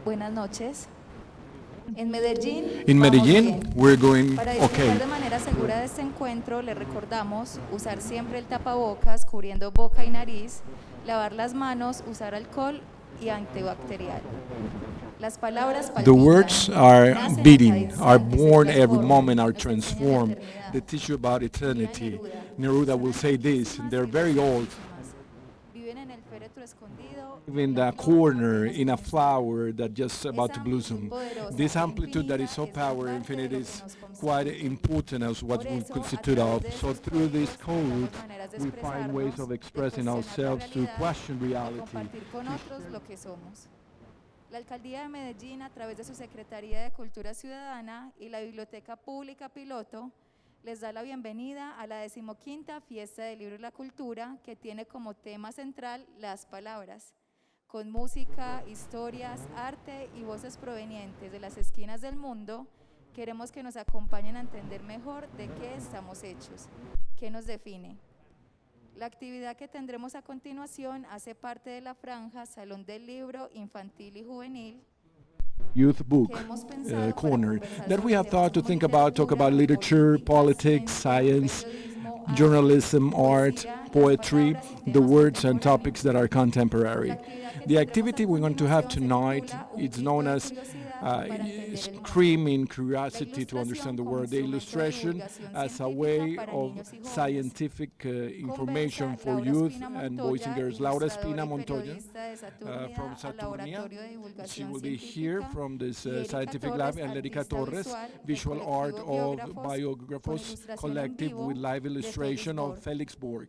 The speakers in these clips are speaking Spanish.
Buenas noches. En Medellín, In vamos Medellin, bien. we're going Para disfrutar de okay. manera segura de este encuentro, le recordamos usar siempre el tapabocas cubriendo boca y nariz, lavar las manos, usar alcohol y antibacterial. Las palabras The palpitan, words are nacen a cada beating, are instante, se born every transforman, moment, are nos enseñan la transformed. They eternidad. teach you about Diría eternity. Neruda, Neruda son will say this, antiquísimas they're y very old. recientísimas. Viven en el féretro escondido, In en la the flor corner, apenas in a comenzada. flower that just about Esa to amplitud blossom. poderosa This e amplitude that is infinita so es gran power parte de infinite lo que is nos quite constituye. important as what Por we eso, a constitute través of. de So estos through this códigos code, encontramos maneras de we find ways expresarnos, of de expressing cuestionar la ourselves to realidad, question de reality. compartir con otros lo que somos. La Alcaldía de Medellín, a través de su Secretaría de Cultura Ciudadana y la Biblioteca Pública Piloto, les da la bienvenida a la 15ª Fiesta del Libro y la Cultura, que tiene como tema central las palabras, con música, historias, arte y voces provenientes de las esquinas del mundo. Queremos que nos acompañen a entender mejor de qué estamos hechos, qué nos define. La actividad que tendremos a continuación hace parte de la franja Salón del Libro Infantil y Juvenil, Youth book que hemos pensado para corner conversar that we sobre have temas thought to como think about, talk literatura, about literature, política, politics, ciencia, science, periodismo, arte, journalism, art, poesía, las poetry, palabras y the temas words and contemporáneos. topics that are La contemporary. actividad que The tendremos activity a we're going to have continuación se tonight, titula Un it's grito known de as curiosidad para entender el mundo. screaming La curiosity to ilustración understand the como world. The instrumento de illustration divulgación as a científica way para of niños y jóvenes. scientific information Conversa for Laura youth Espina and boys and Montoya, girls. Laura ilustradora Espina y Montoya periodista de from Saturnia, al Saturnia. Laboratorio de She Divulgación will be here Científica, from this y Erika scientific Torres, lab, and Erika artista Torres, visual del visual art colectivo of Biógrafos, con Biographos ilustración en Collective vivo with live de illustration Felix of Borg. Felix Borg.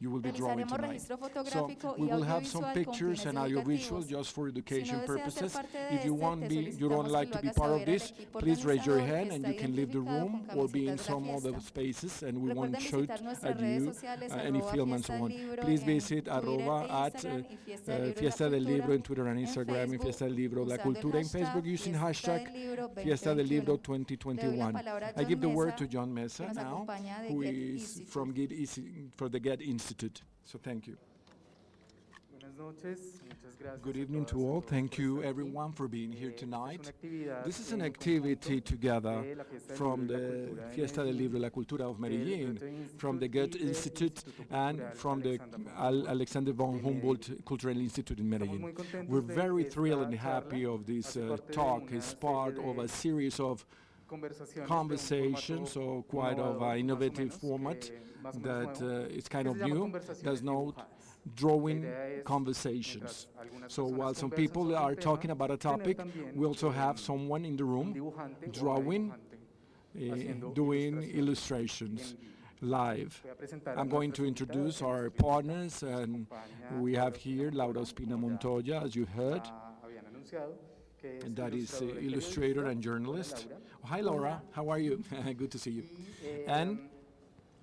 You will be drawing Realizaremos tonight. registro So fotográfico we y will have some audiovisual con pictures fines and audiovisual educativos. just for Si no education desea ser purposes. parte de If you este, want te be, you don't solicitamos que like lo to be hagas part of saber al this, equipo please raise your organizador, hand que and está you can leave the identificado room con or be in camisetas de la some of the fiesta. spaces, and we won't Recuerden show visitar nuestras at redes you sociales any arroba film and Fiesta so del on. Libro Please en visit Twitter arroba e at Instagram y Fiesta del Libro y la Fiesta del Libro Cultura en Twitter and en Instagram, and Facebook, Fiesta del Libro La usando el Cultura in Facebook, using Fiesta hashtag del Libro Fiesta del Libro 2021. Le doy la 2021. palabra a I John give the word Mesa, to John que Mesa nos now, acompaña de who GET is Institute. from for the GET Institute. So thank you. Buenas noches, muchas gracias. Good a evening todas to y a all. todos Thank por you estar aquí. everyone for being here Esta es tonight. una actividad This is an en activity conjunto together de la Fiesta del from Libro y la the Cultura de Fiesta del Medellín, Libro y la Cultura of del Medellín, Goethe from the Institute Goethe y del Institute, Instituto and Cultural from the Alexander von de Humboldt Medellín. Cultural Institute in Estamos Medellin. muy contentos We're de very esta thrilled and charla. happy of this Hace parte de talk. una It's part serie of a de series of conversaciones de un conversations, formato so quite of innovador, an innovative más o format menos that nuevo, is que kind se of llama new. Conversaciones There's no Dibujadas. drawing La idea es, conversations. mientras algunas So personas while some conversan people sobre un are tema, talking about a tener topic, también, we also have someone in the un room dibujante o una drawing, dibujante haciendo doing ilustraciones illustrations en vivo. live. Voy a presentar a I'm going to nuestros introduce invitados. our En este partners, momento and nos acompaña we have Laura here Espina Laura Montoya, Espina como ya Montoya, as you heard, habían anunciado, que es and that is ilustradora y illustrator periodista. and journalist. Hola, Laura. Hi Laura, how are you? Good to see you. Y, And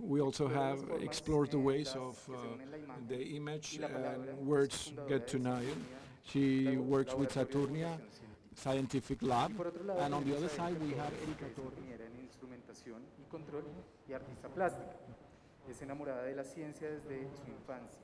we also explora have las formas explored the en ways las of que se unen la imagen the image y la palabra. and words Es get to fundadora know de you. Saturnia, She works with Laboratorio de Saturnia Divulgación Científica. Scientific Lab, Y por otro lado, and on the tenemos other a side Erika we have Torres, Erika que es Torres. ingeniera en instrumentación y control y artista plástica. Es enamorada de la ciencia desde su infancia.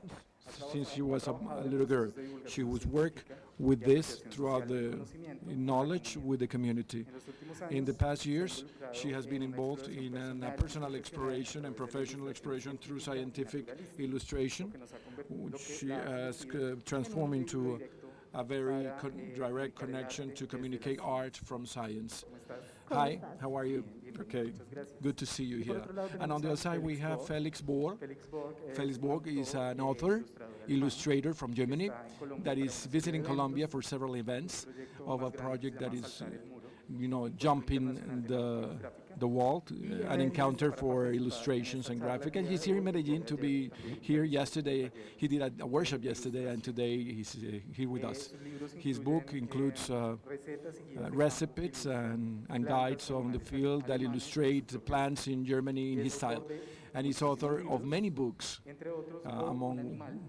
Since she was a trabajado en little girl, procesos de divulgación she was científica work y with this aplicación throughout social del the conocimiento en la knowledge comunidad. with the community. En los últimos In the años, past se ha years, involucrado she has been en una involved exploración in a personal y personal profesional exploration and a través de la professional ilustración exploration through científica y scientific naturalista, illustration, lo que nos ha which lo que she la ha has convertido en un transformed vínculo into directo a very para, direct comunicar el connection arte to desde la communicate ciencia. art from science. ¿Cómo estás? Hi, how are you? Bien, Okay, muchas gracias. good to see you Y por here. otro lado And on tenemos the a other side we Felix have Borg. Felix Bohr. Felix Un Borg is an autor, author, illustrator from Germany está en Colombia that para is una serie visiting de Colombia eventos. for several events Proyecto of a más grande project se that llama is, Saltar el Muro, jumping Internacional de the Cultura Gráfica. the wall, Y an Medellín encounter para for participar en illustrations esta and charla graphic. el And día he's de here in hoy, Medellin to ayer be también here hizo yesterday. talleres He did a workshop de yesterday, and ilustración. today he's here with us. Sus libros His book incluyen, includes recetas y guías de recipes campo que and ilustran guides on the plantas field that alemanes illustrate the en su plants in Germany in Y his es style. autor de And he's muchísimos author of libros, many books, entre otros, O un among animal,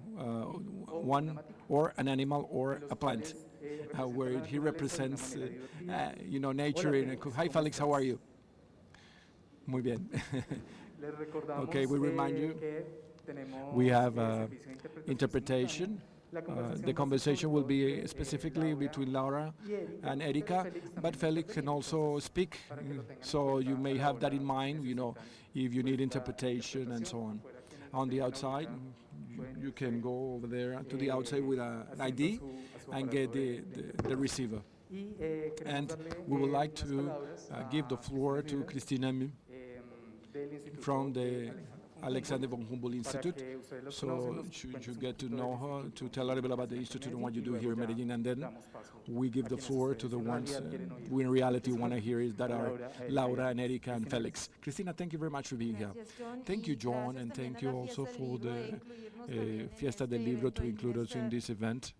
one una matica, or an animal or en los a plant, cuales, where representa la he naturaleza de una represents, manera divertida. nature Hola, in a. Felix, Hi, ¿cómo Felix, how are estás? you? Muy bien. Les recordamos Okay, we remind you que tenemos we have servicio de interpretación interpretation simultánea. the conversation will be specifically between Laura and Erika, but Felix can also speak, so you may have that in mind, if you need interpretation and so on. On the outside, you can go over there to the outside with an ID and get the receiver. And we would like to give the floor to Cristina from the Alexander von Humboldt Institute, so you get to know her, to tell a little bit about the institute and what you do here in Medellin, and then we give the floor to the ones we in reality want to hear, is that are Laura and Erika and Felix. Cristina, thank you very much for being here. Thank you, John, and thank you also for the Fiesta del Libro to include us in this event.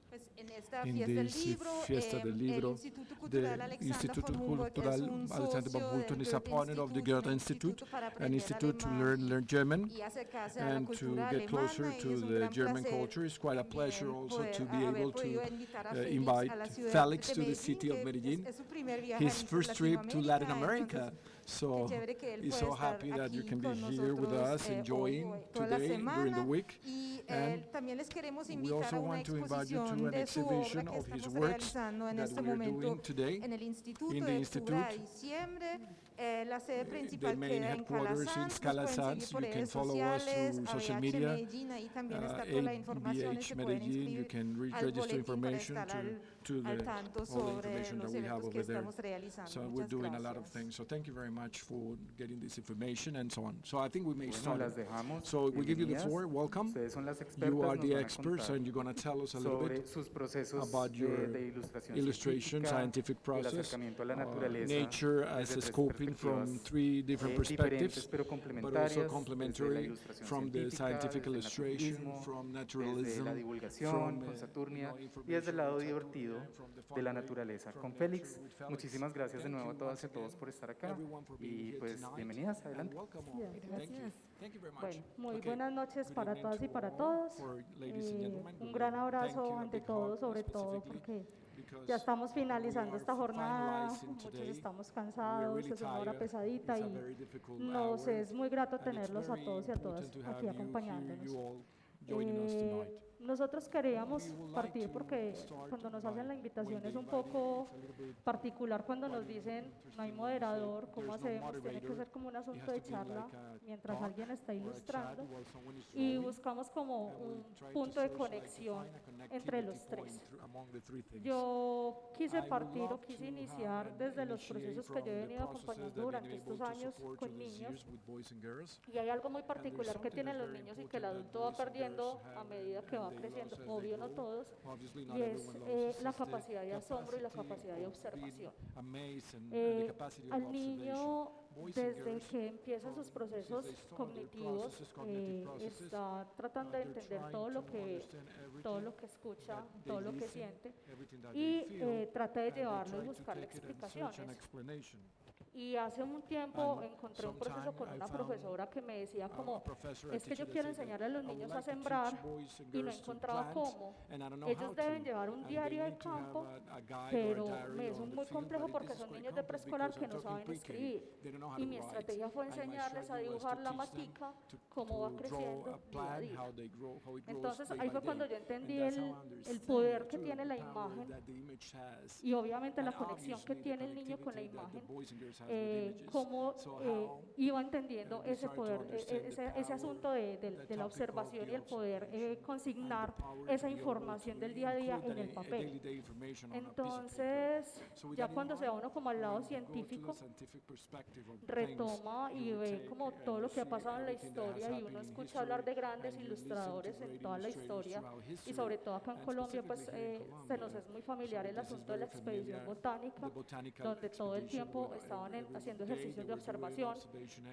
In this Fiesta del Libro, the Instituto Cultural Alexander von Humboldt is a partner of the Goethe Institute, an institute to learn German and to get closer to the German culture. It's quite a pleasure also to be able to invite Felix to the city of Medellin, his first trip to Latin America. So he's so happy that you can be here with us, enjoying today during the week. And we also want to invite you to an exhibition of his works that we are doing today in the Institute. The main headquarters in Scala Sanz. You can follow us through social media, ABH Medellin. You can register information to all the information that we have over there. So we're doing a lot of things. So thank you very much for getting this information and so on. So I think we may start. So we give you the floor. Welcome. You are the experts, and you're going to tell us a little bit about your illustration, scientific process, nature as a scoping from three different perspectives, but also complementary from the scientific illustration, from naturalism, from y desde el lado divertido de la naturaleza. Con Félix, muchísimas gracias de nuevo a todas y a todos por estar acá y pues bienvenidas, adelante. Gracias. Bueno, muy buenas noches para todas y para todos. Un gran abrazo ante todos, sobre todo porque ya estamos finalizando esta jornada, muchos estamos cansados, es una hora pesadita y nos es muy grato tenerlos a todos y a todas aquí acompañándonos. Nosotros queríamos partir porque cuando nos hacen la invitación es un poco particular cuando nos dicen no hay moderador, ¿cómo hacemos? Tiene que ser como un asunto de charla mientras alguien está ilustrando y buscamos como un punto de conexión entre los tres. Yo quise partir o quise iniciar desde los procesos que yo he venido acompañando durante estos años con niños y hay algo muy particular que tienen los niños y que el adulto va perdiendo a medida que va creciendo, obvio no todos, y es la capacidad de asombro y la capacidad de observación. Al niño, desde que empieza sus procesos cognitivos, está tratando de entender todo lo que escucha, todo lo que siente, y trata de llevarlo y buscarle explicaciones. Y hace un tiempo encontré un proceso con una profesora que me decía como, es que yo quiero enseñarle a los niños a sembrar y no encontraba cómo. Ellos deben llevar un diario del campo, pero me es muy complejo porque son niños de preescolar que no saben escribir. Y mi estrategia fue enseñarles a dibujar la matica, cómo va creciendo día a día. Entonces ahí fue cuando yo entendí el poder que tiene la imagen y obviamente la conexión que tiene el niño con la imagen. Cómo iba entendiendo ese poder, ese asunto de la observación y el poder consignar esa información del día a día en el papel. Entonces, ya cuando se va uno como al lado científico, retoma y ve como todo lo que ha pasado en la historia y uno escucha hablar de grandes ilustradores en toda la historia y sobre todo acá en Colombia, pues se nos es muy familiar el asunto de la expedición botánica, donde todo el tiempo estaban haciendo ejercicios de observación,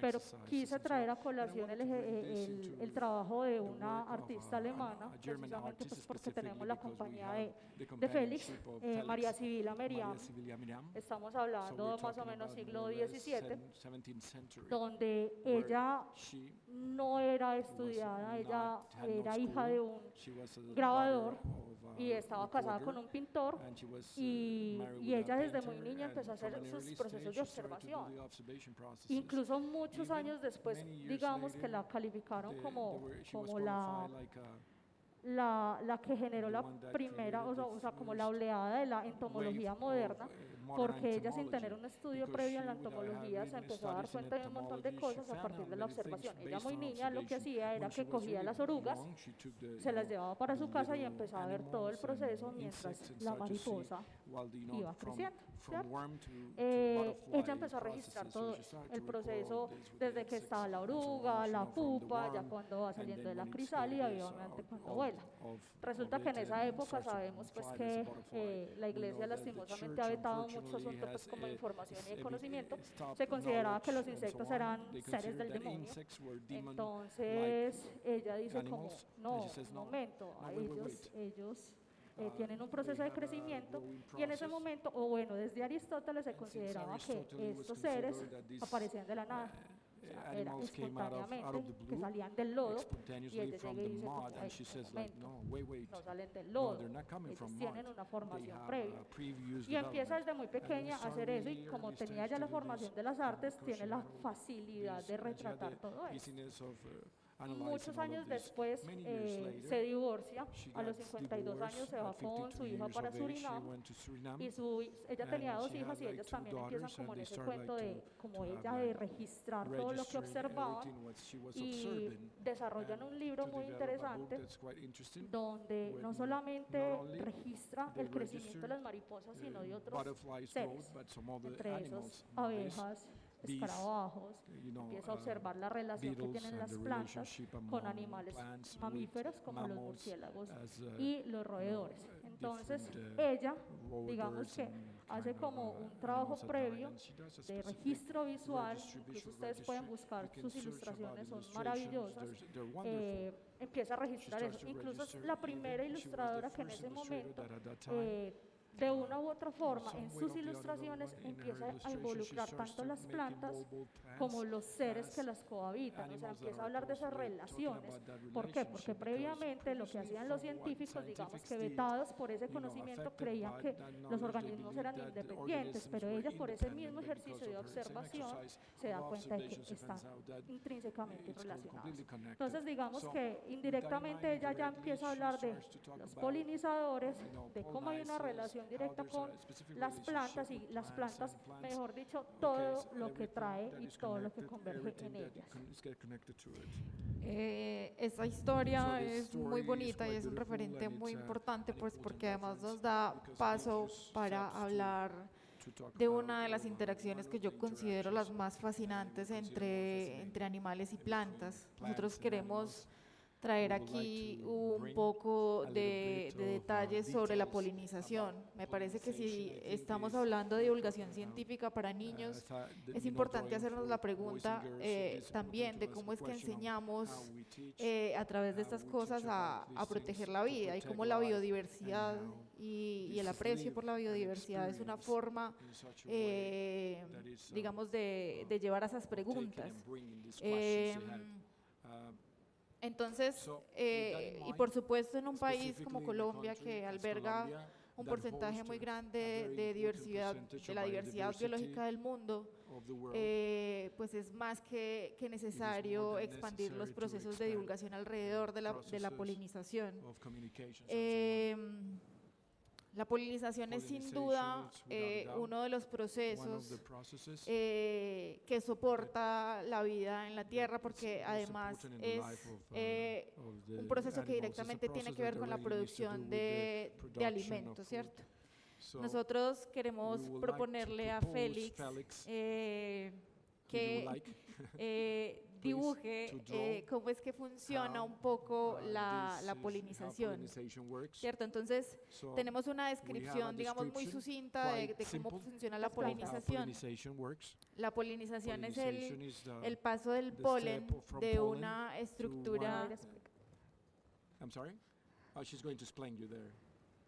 pero quise traer a colación el trabajo de una artista alemana, precisamente pues porque tenemos la compañía de Félix, María Sibila Meriam. Estamos hablando más o menos siglo XVII, donde ella no era estudiada, ella era hija de un grabador y estaba casada con un pintor y ella desde muy niña empezó a hacer sus procesos de observación. Incluso muchos años después, digamos que la calificaron como la que generó la one that primera, created o sea, the como la first oleada de la wave entomología of, moderna, modern porque ella sin tener entomology, un estudio because previo en la she, without entomología, se having empezó a dar studies in cuenta de un montón de entomology, she cosas a found partir out de la many things observación. Ella based muy on niña lo que observation. hacía era When she que was cogía really las orugas, young, she took the, se las llevaba para the su casa y little empezaba a ver todo el animals proceso and mientras insects and la start to see, mariposa well, iba from creciendo, ¿cierto? worm to Ella butterfly empezó a registrar processes. So todo she eso, started el to record proceso this with the desde que insects está la and so on, oruga, la from the pupa, ya worm, cuando va and saliendo then de la when it crisálida y is obviamente cuando out vuela. of Resulta que en it esa and época starts to sabemos pues fly as a que butterfly. la We iglesia know that the lastimosamente church ha vetado mucho unfortunately asunto pues has como información y conocimiento. stopped Se consideraba que los knowledge and so insectos on. eran They seres considered del that demonio. insects were demon-like Entonces ella dice como, animals, and no, she says, un no, momento, no, a wait, ellos Uh, tienen un they proceso de have a crecimiento growing y en ese process. momento, o bueno, desde Aristóteles se And since consideraba que Aristotle was estos seres considered that these, aparecían de la nada, o sea, era animals came out of espontáneamente, the que blue, salían del lodo y spontaneously ella from llega y the dice como, mud, and "Ey, she un says like, momento, no, wait, no salen del no, lodo, they're not coming ellos from mud. tienen una They formación have previa". a previous Y empieza desde muy development. pequeña a hacer eso y como tenía ya la formación de las artes, because tiene she la had facilidad this, de she had retratar the todo eso. easiness of, analyzing Muchos all of años this. después Many years later, se divorcia, she a los got 52 años divorced se va at con 52 su hija years para of age. She Surinam went to Suriname, y ella tenía and dos she hijas had y like ellas two también empiezan daughters, como and en they ese start cuento like de como to ella have de like registrar todo lo que registering observaban everything what she was y observing, desarrollan and un libro to muy develop a book interesante that's quite interesting, donde with no not solamente only registra they el crecimiento de register las mariposas, sino de otros butterflies seres, growth, but some other entre animals, esos bees, abejas, bees, escarabajos, empieza a observar la relación que beetles tienen and las the plantas relationship con among animales plants with mamíferos como los mammals murciélagos as, y los roedores. Entonces different, ella, roedores digamos que and hace kind of, como un trabajo animals that previo die, and she does a de specific registro visual, registry, incluso visual ustedes pueden registry. buscar You can sus search about ilustraciones, son illustrations, maravillosas. they're wonderful. Empieza a She registrar starts eso. to Incluso es register la even. primera She was the ilustradora que en first ese illustrator momento, that at that time, de una u otra forma, some en way sus or the other, ilustraciones in her empieza a illustration, involucrar she starts tanto to las make plantas involvable plants como los seres que as las cohabitan, o sea, animals that empieza a are hablar de esas closely talking relaciones. about that ¿Por qué? Porque relationship, previamente lo que because hacían los from what científicos, digamos que scientifics did, vetados por ese you know, conocimiento, affected creían by que that los knowledge, they organismos believed eran that the independientes, organisms pero were ella por ese mismo independent, but because ejercicio de of her same observación exercise se da of cuenta de que observation, she están finds out that intrínsecamente it's relacionados. completely connected. Entonces digamos So, que with that in indirectamente mind, ella ya indirectly, empieza a she hablar de starts to talk los about, polinizadores, you know, de cómo hay una pollinizers, relación how directa there's con a specific las relationship plantas y with las plants plantas, and plants. mejor dicho, Okay, todo so lo que everything trae that y is todo lo que connected, converge everything en that ellas. is get connected to it. Esta historia So this es story muy is bonita y quite es un beautiful referente and muy it's importante, an pues important porque además reference nos da because it paso gives para steps to hablar talk de about una de las one interacciones of que the yo considero las interactions más that I fascinantes would consider more entre fascinating animales y between plantas. Nosotros plants and queremos animals. traer We would like aquí to un bring poco a little de bit of, detalles sobre la details polinización. about Me parece que si pollinization. I think estamos this hablando de divulgación about, científica para niños, es you know, importante drawing hacernos for la boys pregunta and girls, it is también important de to cómo ask es the que question on enseñamos how we teach, a través de how estas we cosas teach about a these proteger things, la to vida y protect cómo la life, biodiversidad and how y this el is aprecio lived por la and biodiversidad es una experienced forma, in such a way that is, digamos, de llevar a esas taking preguntas. and bringing these questions they had. Em, Uh, Entonces, So, with that in y mind, por supuesto en un país specifically como in a Colombia country que as alberga Colombia, un that porcentaje hosts muy a grande very de important diversidad, percentage de of la diversidad biodiversity biológica del mundo, of the world, pues es más que necesario than expandir los necessary to procesos de expand divulgación alrededor de la processes polinización. of communications and so on. La polinización es sin Pollinization duda is without a doubt uno de los One of procesos the processes que soporta la vida en la Tierra, porque most además important in the es life of the un proceso que animals. It's a directamente tiene process que ver that con la really needs to do producción with the de production of alimentos, food. ¿cierto? So Nosotros queremos we would like to proponerle a propose Félix Felix, que who you would like, dibuje to draw cómo es que funciona how, un poco this la is how polinización, pollinization works. ¿cierto? Entonces, So tenemos una we have a descripción, digamos, muy description, sucinta de quite cómo simple, funciona la of how polinización. pollinization works. La polinización es Pollinization is the, el paso del the polen step from de pollen una to estructura. one- I'm sorry? Oh, she's going to explain you there.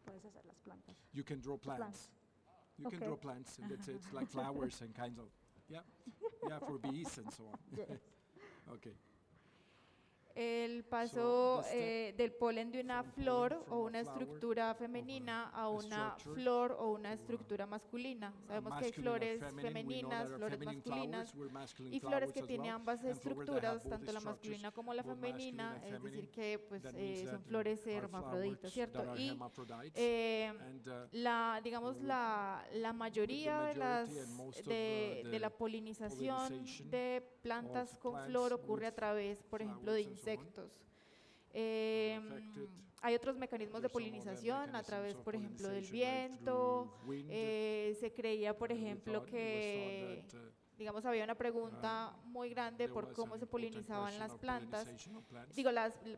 Puedes hacer las plantas. You can draw plants. plants. You can Okay. draw plants, and that's it. It's like flowers and kinds of, yeah, yeah, for bees and so on. Yes. Okay. el paso the step del polen de una from flor pollen o from a una flower estructura of femenina a a una structure flor o una to estructura masculina. a Sabemos que hay masculine or flores feminine. We know femeninas, that are flores feminine masculinas flowers, we're masculine y flores flowers que as tienen well, ambas and flowers that have estructuras, both tanto la structures, masculina como la both masculine femenina, and es decir feminine. que pues, That means son that flores are hermafroditas, flowers ¿cierto? that are Y hermaphrodites, and digamos, the la mayoría de, majority and most of de la the polinización pollinization de plantas of con plants flor ocurre a with través, por ejemplo, de flowers and so on insectos. affected. Hay otros mecanismos de There's some other polinización a mechanisms través, of por ejemplo, del pollinization, like viento. through wind. Se creía, por We ejemplo, thought- it was que, thought that, digamos, había una pregunta muy grande there por was cómo an se important polinizaban question las of plantas, pollinization of plants, digo,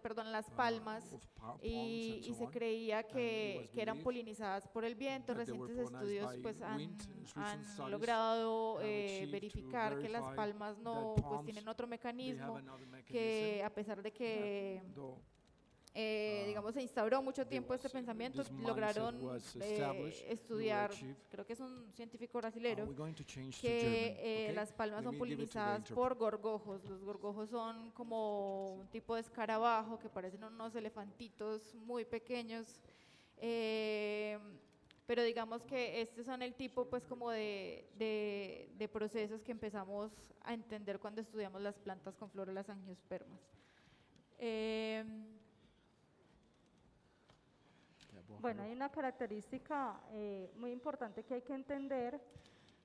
perdón, las palmas, of palms y and se so on. creía And it que, was que eran believed polinizadas por el viento. that they were Recientes pollinized estudios by pues, han, wind. Recent han studies logrado have achieved to verificar que las verify palmas no that pues, palms, tienen otro they have mecanismo another que, mechanism a pesar de que that though digamos, se instauró mucho there tiempo este was- pensamiento, this mindset lograron was established, they were estudiar, achieved. creo que es un científico Are brasilero, we going to change to que German? Okay? las palmas Let son me give it to the polinizadas interpreter. por gorgojos. Los gorgojos son como un tipo de escarabajo que parecen unos elefantitos muy pequeños. Pero digamos que estos son el tipo pues como de procesos que empezamos a entender cuando estudiamos las plantas con flor o las angiospermas. Bueno, hay una característica muy importante que hay que entender,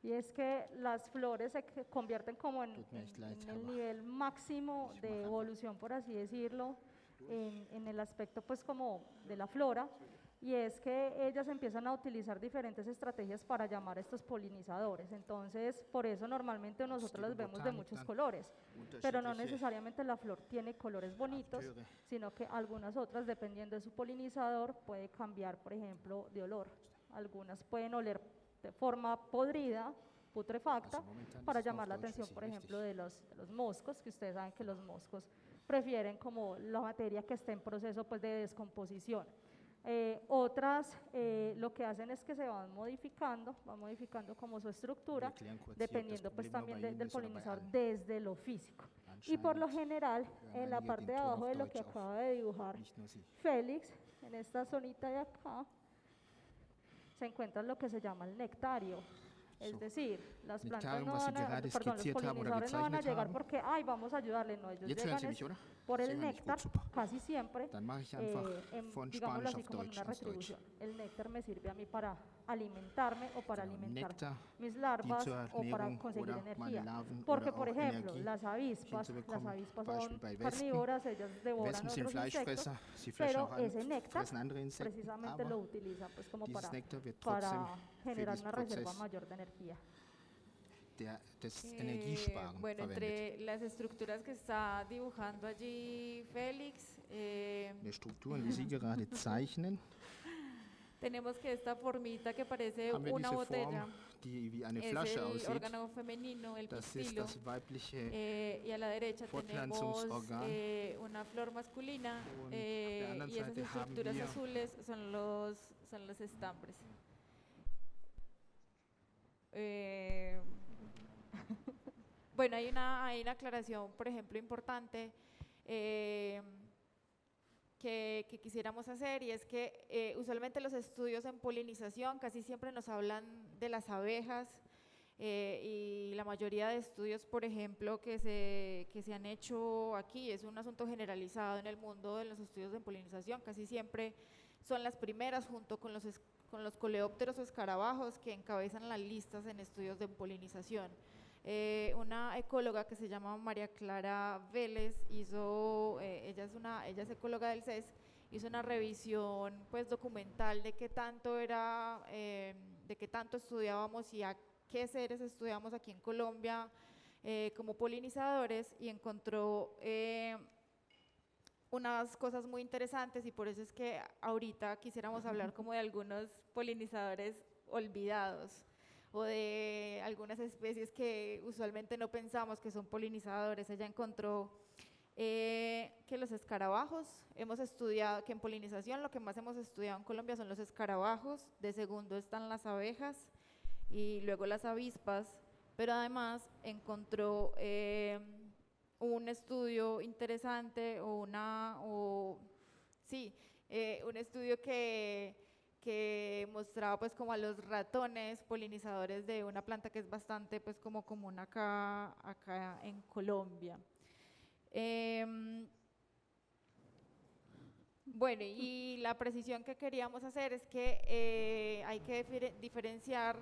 y es que las flores se convierten como en el nivel máximo de evolución, por así decirlo, en el aspecto pues como de la flora, y es que ellas empiezan a utilizar diferentes estrategias para llamar a estos polinizadores. Entonces, por eso normalmente nosotros las vemos de muchos colores, pero no necesariamente la flor tiene colores bonitos, sino que algunas otras, dependiendo de su polinizador, puede cambiar, por ejemplo, de olor. Algunas pueden oler de forma podrida, putrefacta, para llamar la atención, por ejemplo, de los moscos, que ustedes saben que los moscos prefieren como la materia que esté en proceso pues, de descomposición. Otras lo que hacen es que se van modificando como su estructura, dependiendo pues también del polinizador desde lo físico. Y por lo general, en la parte de abajo de lo que acaba de dibujar Félix, en esta zonita de acá, se encuentra lo que se llama el nectario. Es decir, las plantas no van a, perdón, los polinizadores no van a llegar porque, ay, vamos a ayudarle, no, ellos llegan es por el néctar, casi siempre, digámoslo así como en una retribución. El néctar me sirve a mí para alimentarme o para alimentar mis larvas o para conseguir energía. Porque, por ejemplo, las avispas son carnívoras, ellas devoran otros insectos, pero ese néctar precisamente lo utilizan pues como para generar una reserva mayor de energía. Bueno, entre las estructuras que está dibujando allí Félix, tenemos que esta formita que parece una botella es el órgano femenino, el pistilo, y a la derecha tenemos una flor masculina, y esas estructuras azules son los estambres. Bueno, hay una aclaración, por ejemplo, importante que quisiéramos hacer, y es que usualmente los estudios en polinización casi siempre nos hablan de las abejas, y la mayoría de estudios, por ejemplo, que se han hecho aquí, es un asunto generalizado en el mundo de los estudios de polinización, casi siempre son las primeras junto con los coleópteros o escarabajos que encabezan las listas en estudios de polinización. Una ecóloga que se llama María Clara Vélez ella es ecóloga del CES, hizo una revisión pues documental de qué tanto estudiábamos y a qué seres estudiamos aquí en Colombia como polinizadores, y encontró unas cosas muy interesantes, y por eso es que ahorita quisiéramos hablar como de algunos polinizadores olvidados o de algunas especies que usualmente no pensamos que son polinizadores. Ella encontró que los escarabajos, hemos estudiado que en polinización lo que más hemos estudiado en Colombia son los escarabajos, de segundo están las abejas y luego las avispas, pero además encontró un estudio interesante un estudio que mostraba pues como a los ratones polinizadores de una planta que es bastante pues como común acá en Colombia. Bueno, y la precisión que queríamos hacer es que hay que diferenciar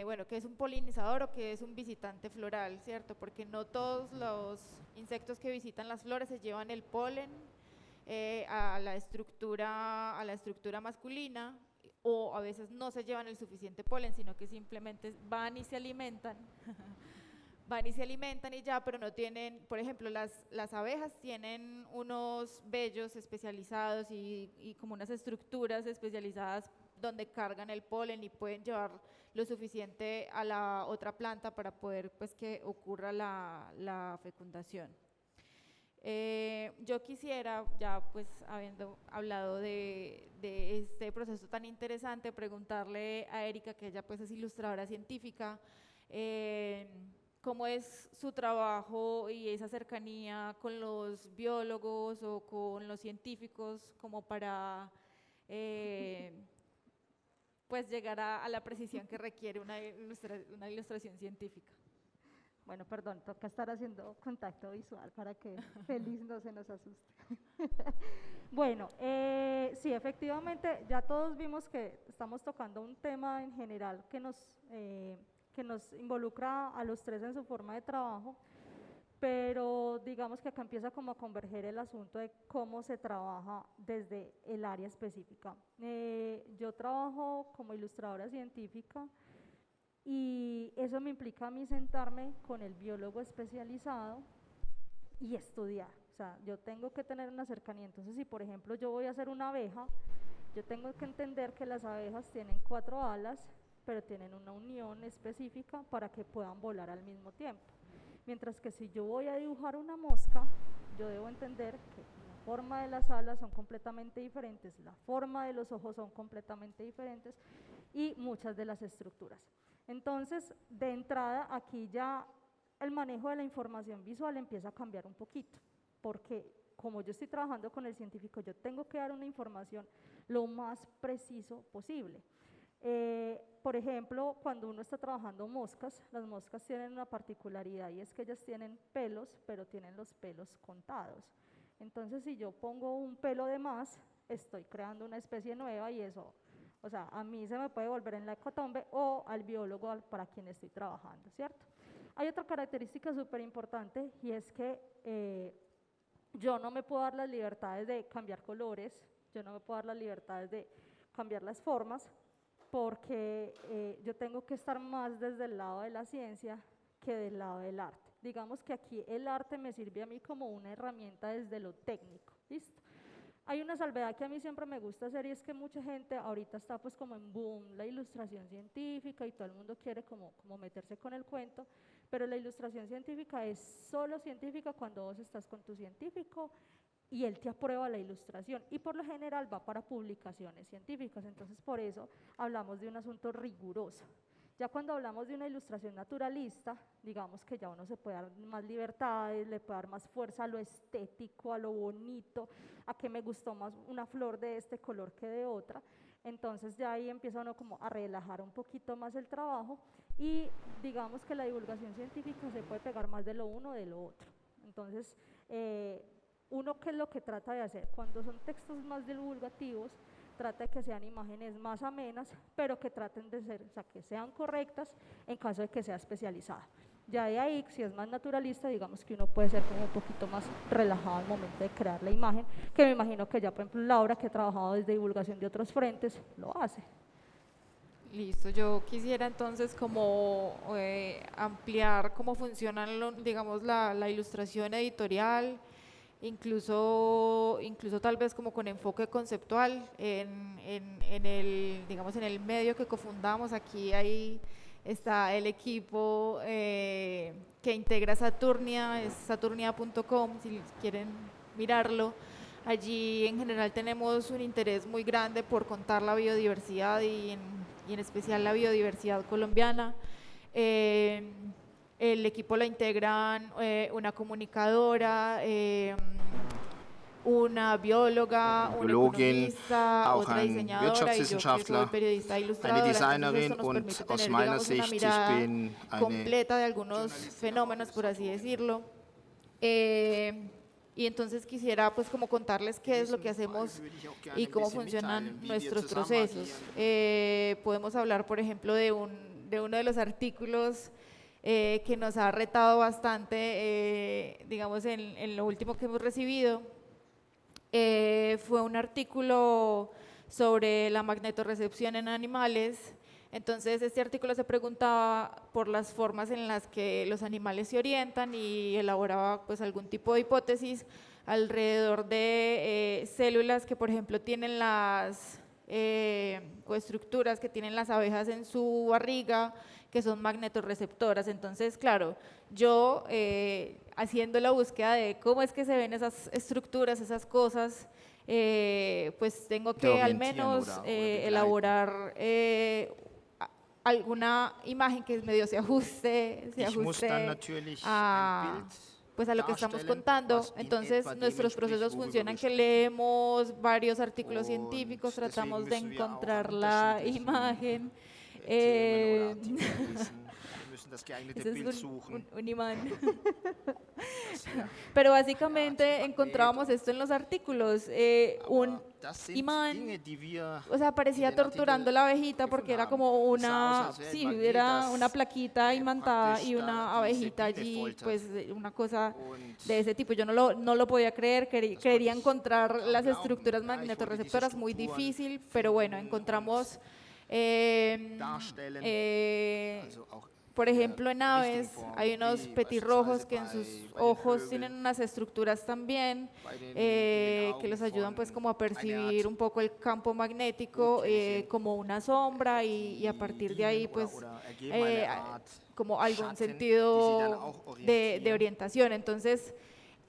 bueno, qué es un polinizador o qué es un visitante floral, ¿cierto? Porque no todos los insectos que visitan las flores se llevan el polen a la estructura masculina, o a veces no se llevan el suficiente polen, sino que simplemente van y se alimentan y ya, pero no tienen, por ejemplo, las abejas tienen unos vellos especializados y como unas estructuras especializadas donde cargan el polen y pueden llevar lo suficiente a la otra planta para poder pues que ocurra la fecundación. Yo quisiera, ya pues habiendo hablado de este proceso tan interesante, preguntarle a Erika, que ella pues es ilustradora científica, cómo es su trabajo y esa cercanía con los biólogos o con los científicos como para pues llegar a la precisión que requiere una ilustración científica. Bueno, perdón, toca estar haciendo contacto visual para que Félix no se nos asuste. Bueno, sí, efectivamente, ya todos vimos que estamos tocando un tema en general que nos involucra a los tres en su forma de trabajo, pero digamos que acá empieza como a converger el asunto de cómo se trabaja desde el área específica. Yo trabajo como ilustradora científica y eso me implica a mí sentarme con el biólogo especializado y estudiar. O sea, yo tengo que tener una cercanía. Entonces, si por ejemplo yo voy a hacer una abeja, yo tengo que entender que las abejas tienen 4 alas, pero tienen una unión específica para que puedan volar al mismo tiempo. Mientras que si yo voy a dibujar una mosca, yo debo entender que la forma de las alas son completamente diferentes, la forma de los ojos son completamente diferentes y muchas de las estructuras. Entonces, de entrada, aquí ya el manejo de la información visual empieza a cambiar un poquito, porque como yo estoy trabajando con el científico, yo tengo que dar una información lo más preciso posible. Por ejemplo, cuando uno está trabajando moscas, las moscas tienen una particularidad y es que ellas tienen pelos, pero tienen los pelos contados. Entonces, si yo pongo un pelo de más, estoy creando una especie nueva y eso, o sea, a mí se me puede volver en la hecatombe o al biólogo para quien estoy trabajando, ¿cierto? Hay otra característica súper importante y es que yo no me puedo dar las libertades de cambiar colores, yo no me puedo dar las libertades de cambiar las formas, porque yo tengo que estar más desde el lado de la ciencia que del lado del arte. Digamos que aquí el arte me sirve a mí como una herramienta desde lo técnico, ¿listo? Hay una salvedad que a mí siempre me gusta hacer y es que mucha gente ahorita está pues como en boom la ilustración científica y todo el mundo quiere como meterse con el cuento, pero la ilustración científica es solo científica cuando vos estás con tu científico y él te aprueba la ilustración y por lo general va para publicaciones científicas, entonces por eso hablamos de un asunto riguroso. Ya cuando hablamos de una ilustración naturalista, digamos que ya uno se puede dar más libertades, le puede dar más fuerza a lo estético, a lo bonito, a que me gustó más una flor de este color que de otra, entonces ya ahí empieza uno como a relajar un poquito más el trabajo y digamos que la divulgación científica se puede pegar más de lo uno de lo otro. Entonces, uno, ¿qué es lo que trata de hacer? Cuando son textos más divulgativos, trata de que sean imágenes más amenas, pero que traten de ser, o sea, que sean correctas en caso de que sea especializada. Ya de ahí, si es más naturalista, digamos que uno puede ser como un poquito más relajado al momento de crear la imagen, que me imagino que ya, por ejemplo, Laura, que ha trabajado desde divulgación de otros frentes, lo hace. Listo, yo quisiera entonces como ampliar cómo funciona, digamos, la ilustración editorial, incluso tal vez como con enfoque conceptual en el medio que cofundamos. Aquí está el equipo que integra Saturnia, es saturnia.com si quieren mirarlo. Allí en general tenemos un interés muy grande por contar la biodiversidad y en especial la biodiversidad colombiana. El equipo lo integran una comunicadora, una bióloga, una Biologin, economista, auch otra ein diseñadora y yo que soy Wirtschaftswissenschaftler, periodista e eine ilustradora. Entonces Designerin esto nos und permite aus tener, meiner digamos, una Sicht, ich mirada bin eine completa de algunos fenómenos, por así decirlo. Y entonces quisiera pues como contarles qué es lo que hacemos y cómo funcionan nuestros procesos. Podemos hablar, por ejemplo, de uno de los artículos que nos ha retado bastante, digamos, en lo último que hemos recibido. Fue un artículo sobre la magnetorrecepción en animales. Entonces, este artículo se preguntaba por las formas en las que los animales se orientan y elaboraba pues algún tipo de hipótesis alrededor de células que, por ejemplo, tienen las o estructuras que tienen las abejas en su barriga, que son magnetorreceptoras. Entonces, claro, yo haciendo la búsqueda de cómo es que se ven esas estructuras, esas cosas, pues tengo que al menos elaborar alguna imagen que medio se ajuste a, pues a lo que estamos contando. Entonces nuestros procesos funcionan que leemos varios artículos científicos, tratamos de encontrar la imagen. Ese es un imán. Pero básicamente encontrábamos esto en los artículos, un imán, o sea, parecía torturando la abejita porque era como una, sí, era una plaquita imantada y una abejita allí, pues una cosa de ese tipo. Yo no lo podía creer, quería encontrar las estructuras magnetorreceptoras, muy difícil, pero bueno, encontramos por ejemplo, en aves hay unos petirrojos que en sus ojos tienen unas estructuras también que los ayudan pues como a percibir un poco el campo magnético como una sombra y a partir de ahí pues como algún sentido de orientación. Entonces,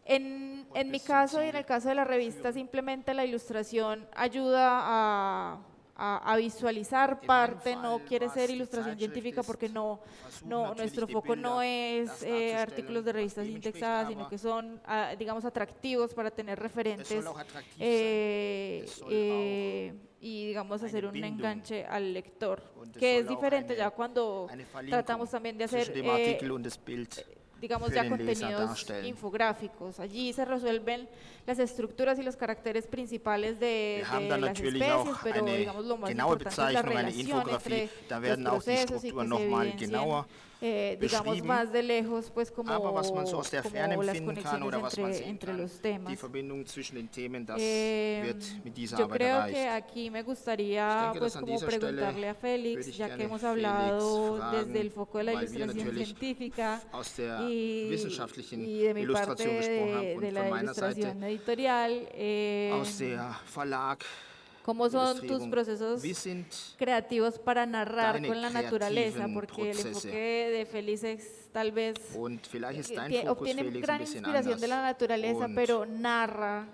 en mi caso y en el caso de la revista, simplemente la ilustración ayuda a visualizar parte, no quiere ser ilustración científica porque nuestro foco no es artículos de revistas indexadas, sino que son, digamos, atractivos para tener referentes y, digamos, hacer un enganche al lector, que es diferente ya cuando tratamos también de hacer digamos ya contenidos infográficos. Allí se resuelven las estructuras y los caracteres principales de las especies, pero digamos lo más importante es la relación entre los procesos y que se evidencien, digamos más de lejos, pues como las conexiones entre los temas. Yo creo que aquí me gustaría pues como preguntarle a Félix, ya que hemos hablado desde el foco de la ilustración científica y de mi parte de la ilustración editorial, ¿cómo son tus procesos creativos para narrar con la naturaleza? Porque el enfoque de Félix es tal vez, obtiene gran inspiración de la naturaleza, pero narra a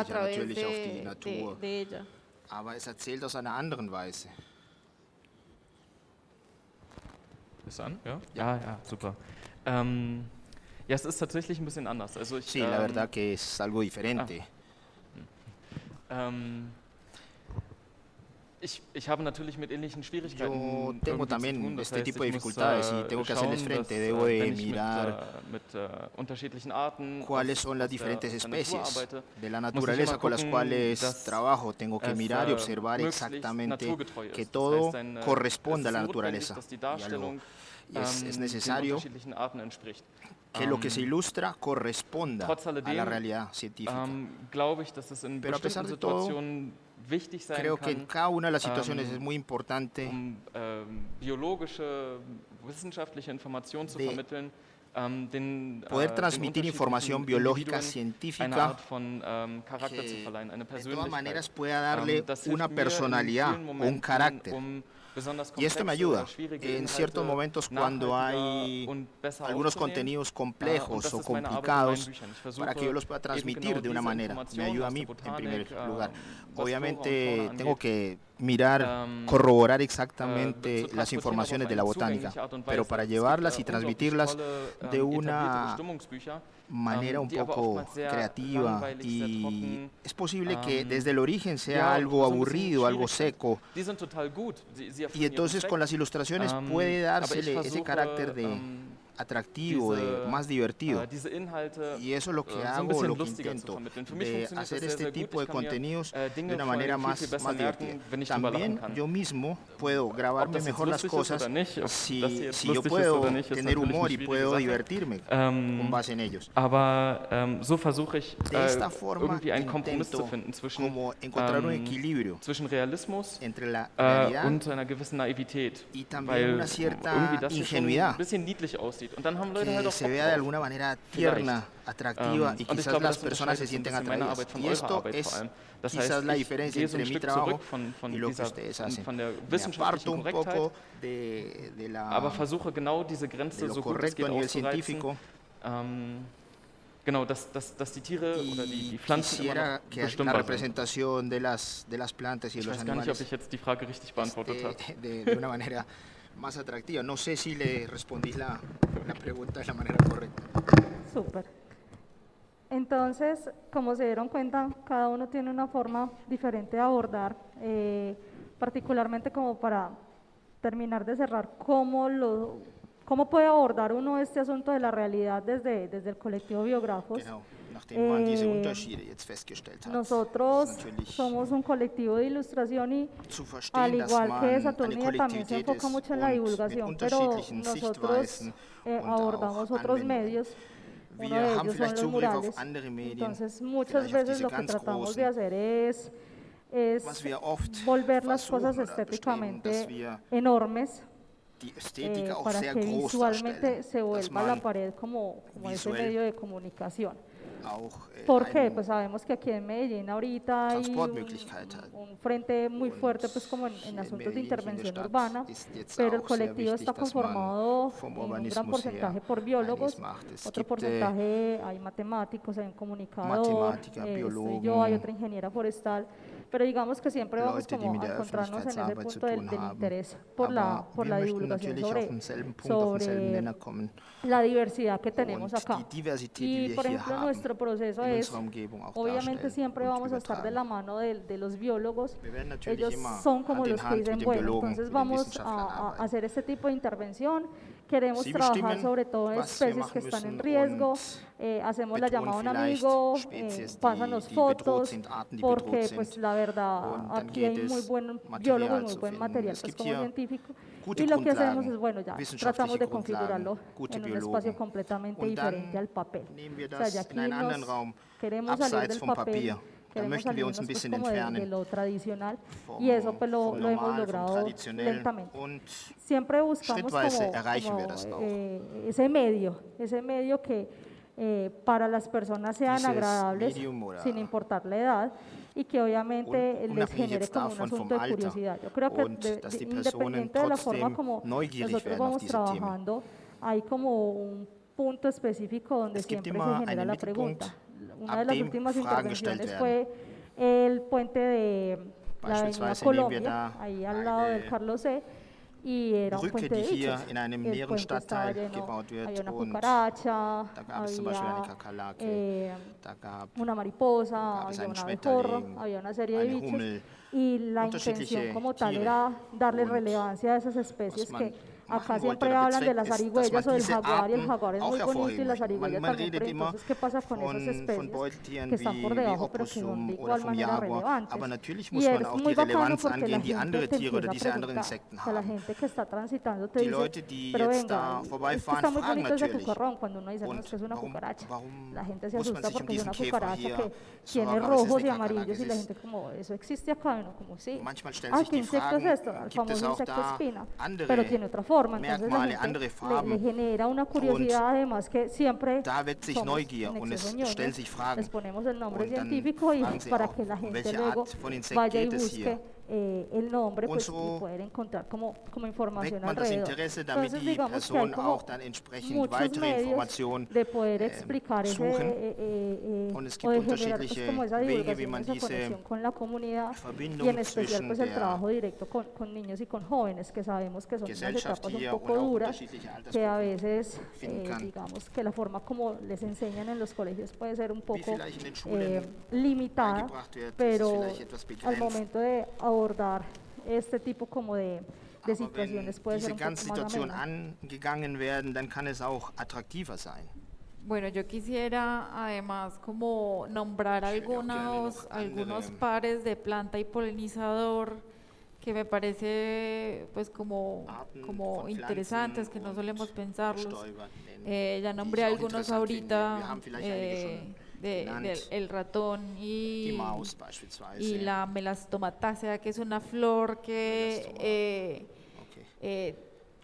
través de ella. Aber es erzählt aus einer anderen Weise. Ist an? Ja? Ja, super. Ja, es ist tatsächlich ein bisschen anders. Also Sí, la verdad que es algo diferente. Ich habe natürlich mit ähnlichen Schwierigkeiten Yo tengo irgendwie zu también tun. Das este heißt, tipo de ich muss, dificultades y tengo que hacerles schauen, frente. dass, Debo de wenn ich mirar mit unterschiedlichen Arten cuáles son las aus der diferentes Natur especies arbeite, de la muss ich naturaleza immer con las gucken, cuales dass trabajo. Tengo que es, mirar y observar möglichst exactamente naturgetreu que ist. Das todo heißt, es corresponde a ist la notwendig, naturaleza. dass die Y a lo- Darstellung y es den necesario unterschiedlichen Arten entspricht. que lo que se ilustra corresponda Trotz a la alledem realidad científica. Glaube ich, dass es in Pero a pesar bestimmten de todo, Situationen wichtig sein Creo que en kann, cada una de las situaciones es muy importante biologische, wissenschaftliche Informationen zu de vermitteln, poder transmitir información biológica, eine científica, Art von Charakter zu verleihen, eine de todas maneras Persönlichkeit. pueda darle Das hilft una mir in personalidad vielen o un Momenten, carácter. besonders Y esto me komplexe oder ayuda schwierige en ciertos Inhalte momentos cuando nachhaltiger hay und besser algunos aufzunehmen. contenidos Und complejos das o ist meine Arbeit in meinen complicados Büchern. Ich para que yo los pueda versuche eben transmitir genau de una diese manera. Me Informationen ayuda a aus mí der en primer Botanik, lugar. was Flora Obviamente und tengo Fauna que mirar, Ähm, corroborar zu exactamente transportieren, las aber informaciones auf de la eine botánica, zugängliche Art und pero Weise. para Es gibt, llevarlas y unglaublich transmitirlas tolle, de etablierte una Bestimmungsbücher, manera un die aber poco oftmals sehr creativa, langweilig, sehr y trocken, es posible que ähm, desde el origen sea ja, und algo so ein bisschen aburrido, algo schwierig sind. seco, Die sind total gut. Sie erfüllen y ihren entonces Zweck. con las ilustraciones puede Aber ich dársele ese versuche, carácter de atractivo, de más divertido. diese Inhalte Y eso es lo que so ein hago, bisschen lo que lustiger zu intento, vermitteln. Für mich de funktioniert hacer das sehr, este sehr gut. tipo de Ich kann mir, contenidos Dinge de una vor allem manera viel, más, viel besser más merken, divertida. wenn ich drüber lachen También kann. yo mismo puedo Ob grabarme das jetzt mejor las lustig ist cosas oder nicht, ob das si jetzt yo lustig ist puedo oder nicht, ist tener natürlich humor eine y schwierige puedo Sache. divertirme con base en ellos. Aber so versuche ich De esta forma irgendwie einen Kompromiss zu intento finden zwischen, como encontrar un equilibrio zwischen Realismus entre la realidad und einer gewissen Naivität, y también weil una cierta irgendwie das hier schon ingenuidad ein bisschen niedlich aussieht. Und dann haben Leute que halt auch se Bock vea de drauf. alguna manera tierna, atractiva, y Und ich quizás glaube, las das personas se unterscheidet so ein sienten bisschen meine atraídas. Arbeit von Y eurer esto Arbeit vor es allem. Das quizás heißt, la ich diferencia gehe so ein entre mi Stück trabajo zurück von y lo que dieser, ustedes hacen. von der Me aparto wissenschaftlichen un Korrektheit, poco de la, aber versuche genau diese de Grenze lo so gut es correcto geht a nivel auszureizen. científico, Genau, dass die Tiere oder die y Pflanzen immer quisiera noch que la bestimmbar sind. representación de las plantas y de Ich los weiß gar nicht, ob animales ich jetzt die Frage richtig beantwortet habe. de una manera más atractiva. No sé si le respondí la pregunta de la manera correcta. Súper. Entonces, como se dieron cuenta, cada uno tiene una forma diferente de abordar, particularmente como para terminar de cerrar, cómo puede abordar uno este asunto de la realidad desde el colectivo Biógrafos. Genau. Nachdem man diese Unterschiede jetzt festgestellt hat, Nosotros ist natürlich somos un colectivo de ilustración y zu al verstehen, dass igual que man Saturnina eine también se Kollektivität enfoca ist mucho en la und divulgación, mit pero unterschiedlichen nosotros Sichtweisen und abordamos auch otros Anwendungen. medios. Wir Uno de haben ellos son vielleicht los Zugriff murales. auf andere Medien, Entonces, muchas vielleicht auf veces diese lo que ganz tratamos großen, de hacer es was wir oft volver las versuchen cosas oder bestreben, dass estéticamente wir enormes die Ästhetik auch para sehr que groß visualmente darstellen, se dass vuelva la man pared como ese visuell medio de comunicación. auch ¿Por qué? einen Pues sabemos que aquí en Medellín ahorita hay Transportmöglichkeit hat. un frente muy fuerte pues como en hier asuntos de Medellín, hier in der intervención Stadt, urbana, ist jetzt pero el auch sehr colectivo wichtig, está dass man conformado vom en un gran Urbanismus porcentaje her por biólogos, einiges macht. Es otro gibt porcentaje hay matemáticos, hay un comunicador, Mathematiker, estoy Biologen, yo, hay otra ingeniera forestal, pero digamos que siempre vamos Leute, die como mit a der encontrarnos en ese Öffentlichkeitsarbeit zu punto tun del haben. interés por la Aber wir möchten divulgación natürlich auf denselben Punkt, auf denselben sobre Nenner kommen. la diversidad que tenemos Und acá. die Diversität, Y die por wir hier ejemplo, haben, nuestro proceso in es, unserer Umgebung auch obviamente darstellen siempre und vamos a estar de übertragen. la mano de los biólogos, Wir werden natürlich ellos immer son como Hand in los que Hand dicen, mit den bueno, Biologen, entonces mit den vamos Wissenschaftlern a arbeiten. hacer este tipo de intervención, queremos Sie trabajar bestimmen, sobre todo en was wir especies que machen están en müssen riesgo, und hacemos la betonen llamada a un vielleicht amigo, Spezies, pásanos die bedroht fotos, sind, Arten, die porque bedroht pues sind. la verdad Und dann aquí geht hay muy es, buen Material biólogo y muy zu buen finden. material Es pues gibt como hier científico, gute y lo que hacemos Grundlagen, es, bueno, ya wissenschaftliche tratamos de Grundlagen, configurarlo gute en un Biologen. espacio completamente Und dann diferente al papel. nehmen wir O sea, das ya in aquí einen anderen nos Raum, queremos salir abseits del vom papel, Papier. Da queremos möchten wir uns salirnos ein pues bisschen como de entfernen lo tradicional vom, y eso pues vom lo hemos Normal, vom logrado Traditionellen lentamente. und Siempre buscamos schrittweise erreichen wir como, das auch. ese medio que para las personas sean Dieses agradables Medium oder sin importar la edad y que obviamente les unabhängig genere jetzt como un davon asunto vom de Alter curiosidad. Yo creo que und dass die Personen independiente de la forma trotzdem como neugierig nosotros werden auf vamos diese Themen. trabajando, hay como un punto específico donde Es gibt siempre se immer genera einen la Mittelpunkt, pregunta. Una ab de las dem últimas Fragen gestellt intervenciones werden. fue el puente de la avenida Beispielsweise nehmen wir Colombia, da ahí al lado del eine Carlos C. Y era un Brücke, puente die de hier bichos. in einem El näheren puente estaba Stadtteil lleno, gebaut wird había una und cucaracha, da gab es zum Beispiel eine había Kakerlake, da gab una mariposa, gab es había einen un abejorro, Schmetterling, había una serie de eine bichos. Hummel, Y la unterschiedliche intención como tal Tiere. era darle Und relevancia a esas especies was man que acá machen siempre wollte oder hablan de bezweckt las ist, dass zarigüeyas o man del diese jaguar y el Arten jaguar es auch muy bonito y hervorheben la möchte. zarigüeya Man también, redet pero immer entonces ¿qué pasa con esas von especies Beutetieren que están por wie debajo pero que son Opossum de oder igual vom manera Jaguar, relevantes? aber natürlich Y muss man es auch muy die bacano Relevanz porque la angehen, die gente andere te Tiere oder empieza a diese anderen preguntar, Insekten o sea, la haben. gente que está transitando te Die dice, Leute, die pero jetzt venga, da es que vorbeifahren, está muy fragen bonito ese natürlich. cucarrón cuando uno dice, no, Und es que es una warum- cucaracha. warum La gente se muss man asusta sich um porque es diesen una Käfer cucaracha hier que tiene sorgen? Es ist rojos y eine amarillos Kakerlake, y la es ist- gente como, ¿eso existe acá? Y uno como, sí. Manchmal stellen Ah, sich ¿qué die insecto es Fragen, esto? El gibt es famoso auch insecto da espina. andere Pero tiene otra forma. forma. Entonces la Merkmale, gente andere le Farben. genera una curiosidad, además que siempre Da weckt sich somos Neugier en und es exceso ñoños, stellen sich Fragen. les ponemos el nombre Und dann científico y fragen sie para auch, que la um gente welche luego Art von Insekt vaya y geht es busque hier. el nombre, Und pues, so y poder encontrar como información Weckt man das alrededor. Interesse, damit Entonces die digamos que hay Person como auch dann entsprechend muchos weitere medios Informationen de poder explicar suchen. o Und es gibt de generar pues, unterschiedliche como esa Wege, wie divulgación, man esa diese conexión con la comunidad y Verbindung en especial pues el zwischen trabajo der directo con niños y con jóvenes, que sabemos que son unas Gesellschaft etapas un hier poco und auch duras, unterschiedliche que a Altersgruppen veces finden kann. digamos que la forma como les enseñan en los colegios puede ser un Wie poco vielleicht in den Schulen limitada, beigebracht wird, ist pero vielleicht etwas al begrenzt. momento de abordar este tipo como de Aber wenn situaciones puede diese ser un ganze poco más Situation ameno. angegangen werden, dann kann es auch attraktiver sein. Bueno, yo quisiera además como nombrar algunos pares de planta y polinizador que me parece pues como Arten von interesantes, que Pflanzen no und solemos pensarlos. Stäubern nennen, Ya die nombré ich auch algunos interessant finde. ahorita, Wir haben vielleicht einige schon genannt. el ratón Die Maus beispielsweise. y la melastomatácea, que es una flor que Okay.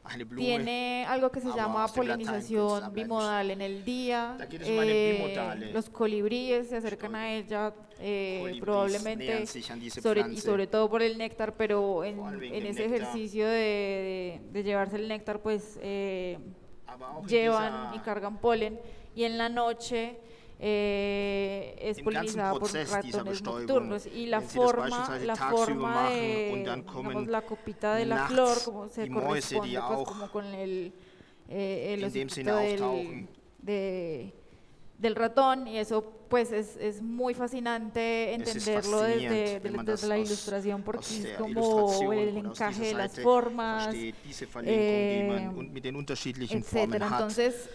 Eine Blume. tiene algo que se aber llama aus dem Latein polinización Prinz bimodal en el día. Da geht es um eine bimodale Los colibríes se acercan a ella Kolibris probablemente nähern sich an diese y Pflanze. sobre todo por el néctar, pero Vor allem wegen en dem ese Néctar. ejercicio de llevarse el néctar, pues Aber auch in llevan y dieser- cargan polen, y en la noche es Im ganzen polinizada por Prozess dieser ratones Bestäubung, nocturnos, y la wenn sie das forma, beispielsweise la tagsüber forma machen und dann de, kommen digamos, la copita de la nachts flor, como se die Mäuse, die corresponde pues auch como con el in dem hociquito Sinne auftauchen. del ratón, y eso pues es muy fascinante Es ist entenderlo faszinierend, wenn man das desde la aus- ilustración, porque aus es der como Illustration el oder aus encaje dieser de las Seite formas, versteht, diese Verlinkung, die man eh, mit den unterschiedlichen Formen etcétera. hat. Entonces,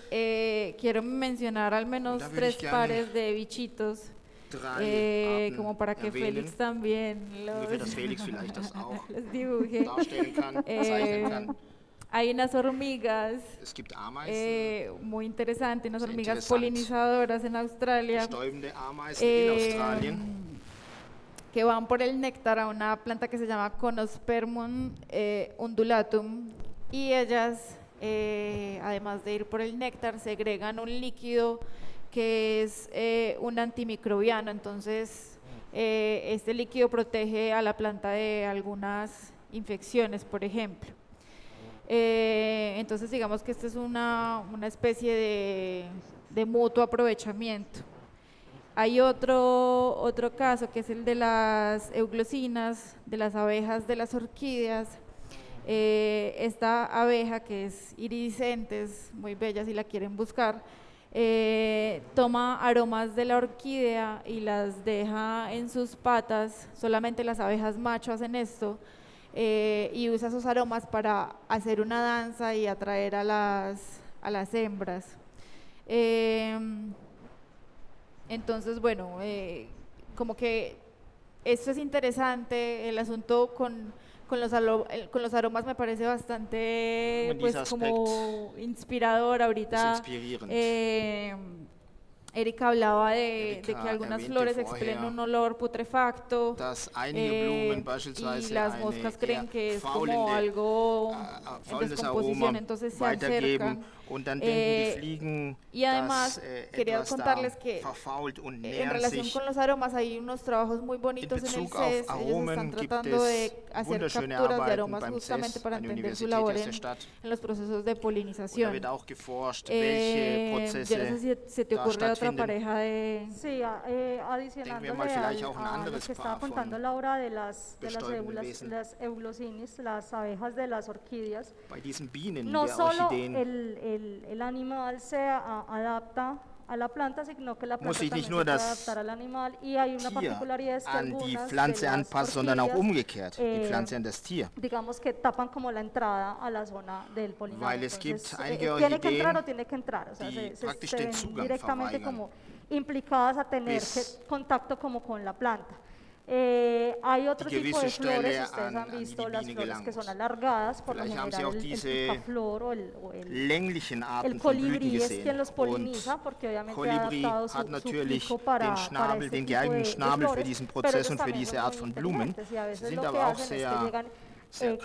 quiero mencionar al menos Da würde 3 ich gern pares de bichitos, Drei Arten como para que erwähnen, Félix también ungefähr, dass Felix vielleicht das auch los dibuje. darstellen kann, zeichnen kann. Hay unas hormigas Es gibt Ameisen, muy interesantes, unas Sehr hormigas interessant. polinizadoras en Australia, bestäubende Ameisen in Australien. que van por el néctar a una planta que se llama Conospermum undulatum, y ellas, además de ir por el néctar, segregan un líquido que es un antimicrobiano. Entonces este líquido protege a la planta de algunas infecciones, por ejemplo. Entonces digamos que esta es una especie de mutuo aprovechamiento. Hay otro caso, que es el de las euglosinas, de las abejas de las orquídeas. Esta abeja, que es iridiscente, es muy bella si la quieren buscar, toma aromas de la orquídea y las deja en sus patas. Solamente las abejas macho hacen esto, y usa esos aromas para hacer una danza y atraer a las hembras. Entonces, bueno, como que esto es interesante, el asunto con los aromas me parece bastante Como pues dieser como inspirador. Ahorita Es inspirierend. Erika hablaba de Erika que algunas erwähnte flores vorher, expelen un olor putrefacto, Dass einige Blumen y beispielsweise las moscas eine creen eher que es como faulende, algo en faulendes descomposición, Aroma entonces se weitergeben acercan. und dann denken die Fliegen, Y además dass quería etwas da contarles que verfault und en nähern relación sich. con los aromas hay unos trabajos muy bonitos en el Bezug auf CES. Ellos están Aromen gibt tratando de es hacer wunderschöne capturas de Arbeiten aromas beim justamente CES, para an der entender su Universität labor der Stadt. en los procesos de Und da polinización. wird auch geforscht, welche Yo no Prozesse sé si se te da ocurre otra stattfinden. pareja de... Sí, adicionándole mal vielleicht auch ein a lo anderes que estaba Paar von contando Laura de las bestäubenden Wesen. las eulosinis, las abejas de las orquídeas, Bei diesen Bienen no der solo Orchideen el animal se adapta a la planta, sino que la planta sich también nicht se nur puede das adaptar al animal, y hay una Tier particularidad, es que an die algunas Pflanze de las anpasst, sondern auch orquídeas, umgekehrt, die Pflanze an das Tier. digamos que tapan como la entrada a la zona del polinado. Weil es gibt Entonces, einige tiene que entrar Orchideen, o tiene que entrar, o sea, die se praktisch ven den Zugang directamente verweigern. como implicadas a tener Bis contacto como con la planta. Hay otro die tipo de gewisse flores, Stelle ustedes an han die visto die las Biene flores que gelangt. son alargadas, por lo Vielleicht haben Sie general auch el diese picaflor o el länglichen Arten el von Blüten colibrí es gesehen. quien los Und poliniza, porque obviamente ha Kolibri adaptado hat su natürlich pico para den Schnabel, este den tipo geeigneten de Schnabel für flores, diesen pero Prozess ellos und für también diese son Art muy von Blumen. inteligentes, y a Sie veces sind lo que aber auch hacen es que sehr llegan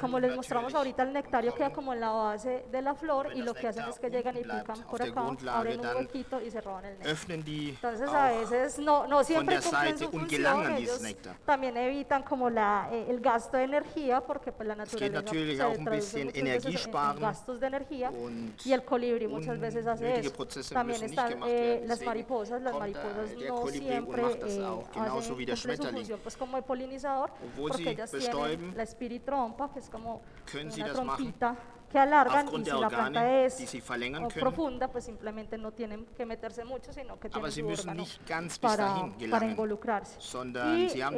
como les mostramos ahorita, el nectario queda como en la base de la flor y lo que hacen es que llegan y pican por acá, abren un huequito y se roban el néctar. öffnen die Entonces a veces no siempre der cumplen Seite su und gelangen función, an dieses ellos Nektar. también evitan como el gasto de energía porque pues la Es geht naturaleza natürlich se auch ein traduce bisschen muchas veces en Energiesparen gastos de energía und y el colibrí muchas veces hace unnötige eso. Prozesse También müssen nicht están gemacht werden. las Deswegen mariposas kommt der no Kolibri und siempre macht das auch, genauso hacen, wie der cumplen su Schmetterling. función pues como de polinizador Obwohl porque sie ellas bestäuben, tienen la espiritrompa que es como können sie una das machen. trompita que alargan y Aufgrund si der la planta Organe, es die sie verlängern können. profunda pues simplemente no tienen que meterse mucho sino que Aber tienen sie su müssen órgano nicht ganz bis para dahin gelangen, involucrarse. sondern Y sie haben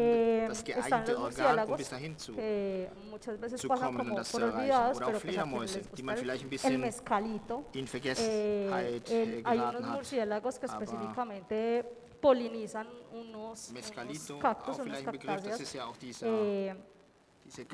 das están geeignete los Organ, um murciélagos bis dahin que muchas veces zu pasan kommen und como das zu por erreichen. olvidados, Oder auch pero pues a quienes Fledermäuse, les die man gusta vielleicht ein el bisschen mezcalito. in Vergessenheit Hay unos geraten hat. murciélagos que Aber específicamente polinizan unos Mescalito, cactus, auch unas vielleicht ein Begriff, das cactáceas, ist ja auch diese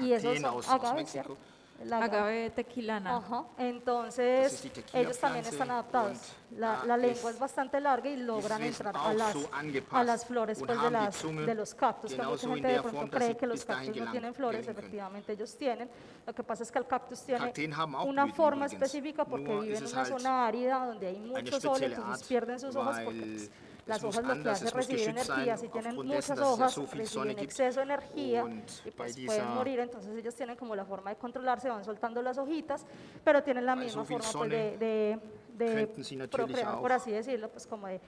y esos Kakteen son aus agaves, Mexiko. el agave. Agave tequilana. Ajá, Das entonces ist die Tequila ellos también Pflanze están adaptados. und La da lengua ist es bastante larga y logran Wesen entrar auch so angepasst a las flores und pues, haben die Zunge de los cactus, que mucha genauso in gente de der pronto Form, dass cree sie que los bis dahin cactus no tienen flores, gelangen können. efectivamente ellos tienen. Lo que pasa es que el cactus tiene Kakteen haben auch una Blüten forma übrigens. específica porque Nur vive ist en es una halt zona árida donde hay mucho sol, spezielle entonces Art, pierden sus hojas porque weil pues, es las muss hojas lo que anders, hace es es muss recibir geschützt energía, sein, si tienen aufgrund dessen, muchas dass es ja hojas so viel Sonne reciben gibt. exceso de energía Und y bei pues dieser- pueden morir, entonces ellos tienen como la forma de controlarse, van soltando las hojitas, pero tienen la Bei misma so viel forma pues, Sonne de könnten sie natürlich procrear, auch por así decirlo, pues como de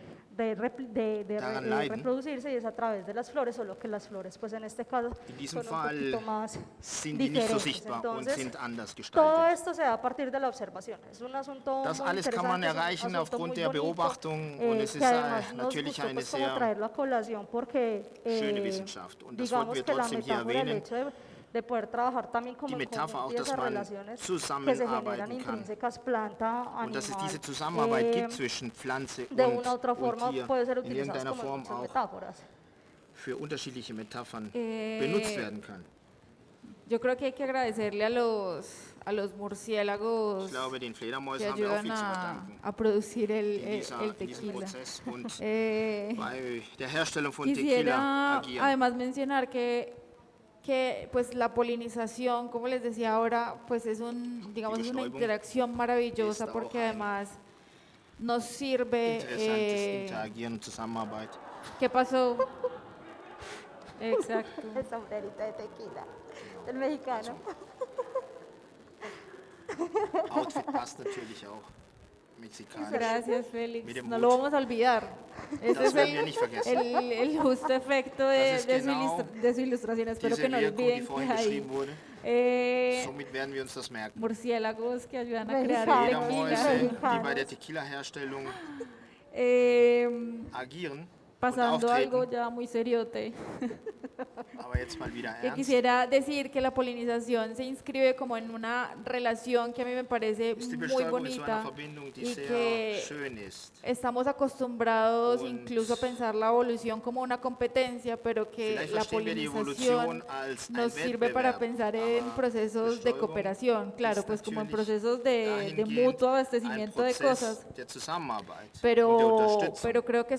daran leiden. reproducirse y es a través de las flores, solo que las flores pues en este caso In diesem son un Fall poquito más sind die nicht so diferentes. sichtbar und Entonces, sind anders todo gestaltet. esto se da a partir de la observación. Es un asunto Das muy alles kann man interesante, es un erreichen asunto aufgrund muy der bonito, Beobachtung und es que ist además nos natürlich gustó eine pues como sehr traerlo a colación porque schöne Wissenschaft. Und das wollten digamos wir que la trotzdem hier metáfora, el erwähnen. hecho de poder trabajar también como Die en Metapher auch, conjunto y dass esas man relaciones que se zusammenarbeiten generan kann. intrínsecas planta, Und dass es animal, diese Zusammenarbeit gibt zwischen Pflanze de una u otra und forma Tier, puede ser in utilizado irgendeiner como en Form muchas auch metáforas. für unterschiedliche Metaphern benutzt werden kann. Yo creo que hay que agradecerle a los murciélagos Ich glaube, den que Fledermäusen haben wir auch ayudan viel zu verdanken a producir in el diesem tequila. Prozess und Eh, bei der Herstellung von Tequila Quisiera agieren. además mencionar que pues la polinización, como les decía ahora, pues es digamos, es una Bestäubung interacción maravillosa ist auch porque ein además nos sirve. Interessantes Interagieren und Zusammenarbeit. ¿Qué pasó? Exacto. El sombrerito de tequila, el mexicano. Outfit passt natürlich auch mexikanisch. Gracias, Félix. Mit dem No lo Hut. vamos a olvidar. Ese Das es werden wir nicht vergessen. el justo efecto Das ist de genau de su ilustración. Espero Diese que no Wirkung, die olviden que vorhin hay beschrieben wurde, eh, somit werden wir uns das merken. murciélagos que ayudan a crear Mexicanos, el Fledermäuse, tequila. die bei der Tequila-Herstellung agieren und Pasando a algo auftreten. ya muy seriote, Aber jetzt mal wieder que ernst. quisiera decir que la polinización se inscribe como en una relación que a mí me parece Die muy Bestäubung ist so eine bonita Verbindung, die y sehr que schön ist. estamos acostumbrados Und incluso a pensar la evolución como una competencia, pero que Vielleicht la verstehen wir die polinización Evolution als ein nos sirve para Wettbewerb, pensar en aber procesos de Bestäubung cooperación, claro, ist pues como en natürlich procesos de dahingehend mutuo ein abastecimiento de Prozess cosas. der Zusammenarbeit und der Pero Unterstützung. creo que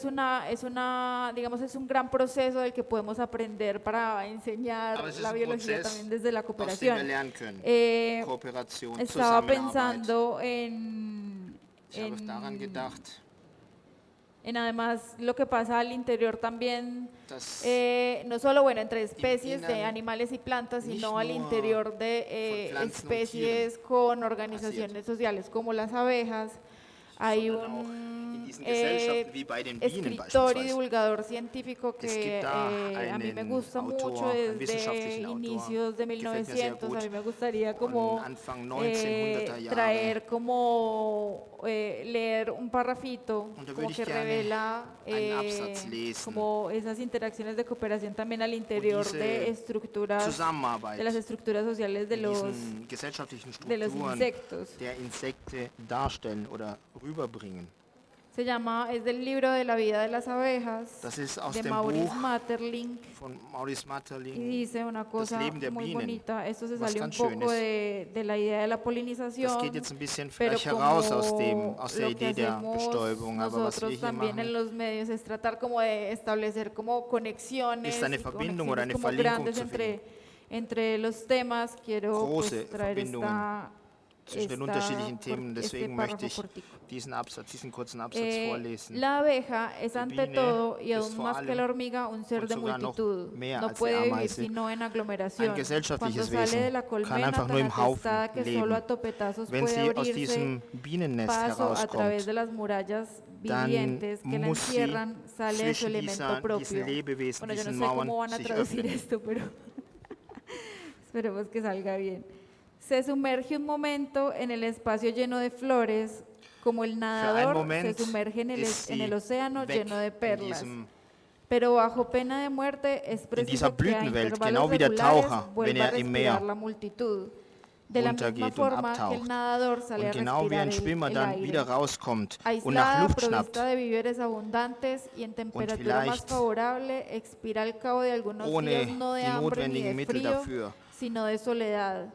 digamos, es un gran proceso del que podemos aprender para enseñar Aber es ist la ein biología Prozess, también desde la aus dem wir cooperación. lernen können. Eh, Kooperation, Estaba Zusammenarbeit. pensando Ich habe daran gedacht, en además lo que pasa al interior también, dass no solo bueno entre especies de Innern animales y plantas, nicht sino al nur interior de von Pflanzen und especies con organizaciones sociales como las abejas. Hay sondern auch un in diesen Gesellschaften wie bei den Bienen escritor y beispielsweise. divulgador científico Es que gibt da a mí me einen gusta Autor, mucho einen desde wissenschaftlichen Autor, inicios de gefällt mir sehr 1900. A gut, mí me gustaría von como Anfang 1900er Jahre. traer como leer un parrafito Und da como würde ich que gerne revela einen Absatz lesen. como esas interacciones de cooperación también al interior diese de estructuras, Zusammenarbeit de las estructuras sociales de in los diesen gesellschaftlichen de los Strukturen insectos. der Insekte darstellen oder rüberbringen. Es del libro de la vida de las abejas Das ist aus de dem Maurice Buch Maeterlinck. von Maurice Y Maeterlinck. dice una cosa Leben der muy Bienen, bonita, esto se was salió un ganz poco Schönes. de la idea de la Das polinización, geht jetzt ein bisschen pero vielleicht heraus aus como der lo que Idee der hacemos Bestäubung, aber was wir nosotros hier también en machen, los medios es tratar como de establecer como conexiones, ist eine y Verbindung oder conexiones eine como Verlinkung grandes zu entre Entre los temas quiero pues, große traer Verbindungen zwischen den unterschiedlichen Themen. Deswegen möchte ich cortico. diesen kurzen Absatz vorlesen. La abeja es Die ante Biene todo y ist aún vor más que la allem hormiga un ser und de sogar noch multitud. mehr No als die puede vivir Ameise sino en ein aglomeración. gesellschaftliches Cuando sale de Wesen, la kann colmena einfach tan nur im Haufen atestada que solo leben. a topetazos Wenn puede sie aus abrirse diesem Bienennest paso a través herauskommt, de las murallas dann vivientes que la muss sie encierran, sale de su zwischen elemento diesen propio. Lebewesen, Bueno, yo no diesen sé Mauern cómo van a sich traducir öffnen. esto, pero esperemos que salga bien. Se sumerge un momento en el espacio lleno de flores, como el nadador Moment se sumerge en ist en sie el océano weg lleno de in perlas. diesem Pero bajo pena de muerte es dieser preciso que a Blütenwelt, intervalos genau wie der regulares Taucher, wenn vuelva a im respirar Meer la multitud. De la misma untergeht und forma que el abtaucht. nadador sale Und a genau wie respirar ein Schwimmer el dann aire. wieder rauskommt und nach Aislada, Luft schnappt, provista de víveres abundantes y en temperatura más vielleicht favorable, expira al cabo de algunos ohne días no de die hambre ni notwendigen de Mittel frío, dafür. sino de soledad.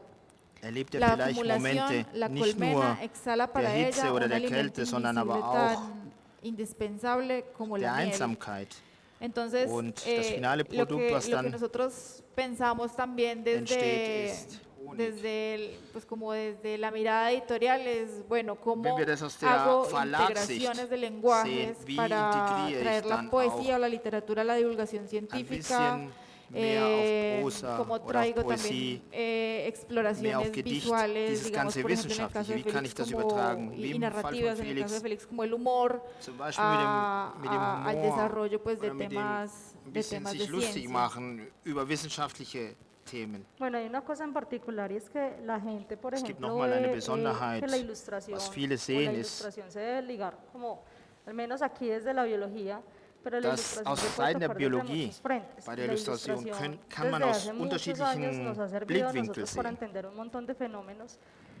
Erlebt er La vielleicht Momente acumulación, la nicht nur colmena exhala der para Hitze ella oder un der alimento Kälte, sondern aber invisible auch tan indispensable como der la miel. Einsamkeit. Entonces, Und das finale Produkt, was lo que dann nosotros pensamos también entsteht, ist Honig. pues como desde la mirada editorial es, bueno, cómo Wenn wir das aus der hago Verlagssicht integraciones de lenguajes sehen, wie para integriere ich traer la dann poesía auch o la literatura a la divulgación ein científica, bisschen mehr auf Prosa como oder auf traigo Poesie, también mehr exploraciones auf Gedicht, visuales, dieses digamos, ganze por ejemplo, en el caso Wissenschaftliche, de wie kann Félix ich das como, übertragen? Wie y im Fall von narrativas, en el caso de Felix, Félix como el humor, zum Beispiel mit dem al Humor desarrollo pues, de oder mit dem temas ein de bisschen temas de sich lustig ciencia. machen über wissenschaftliche Themen. Bueno, hay una cosa en particular y es que la gente, por Es gibt ejemplo, noch mal eine ve, Besonderheit, que la ilustración, was viele o la sehen, ist, ilustración se debe ligar, como al menos aquí desde la biología, pero la dass ilustración aus se puede Seiten der tocar desde Biologie muchos frentes. bei der La Illustration ilustración kann man desde aus hace muchos unterschiedlichen años nos ha servido a Blickwinkeln nosotros para sehen. entender un montón de fenómenos.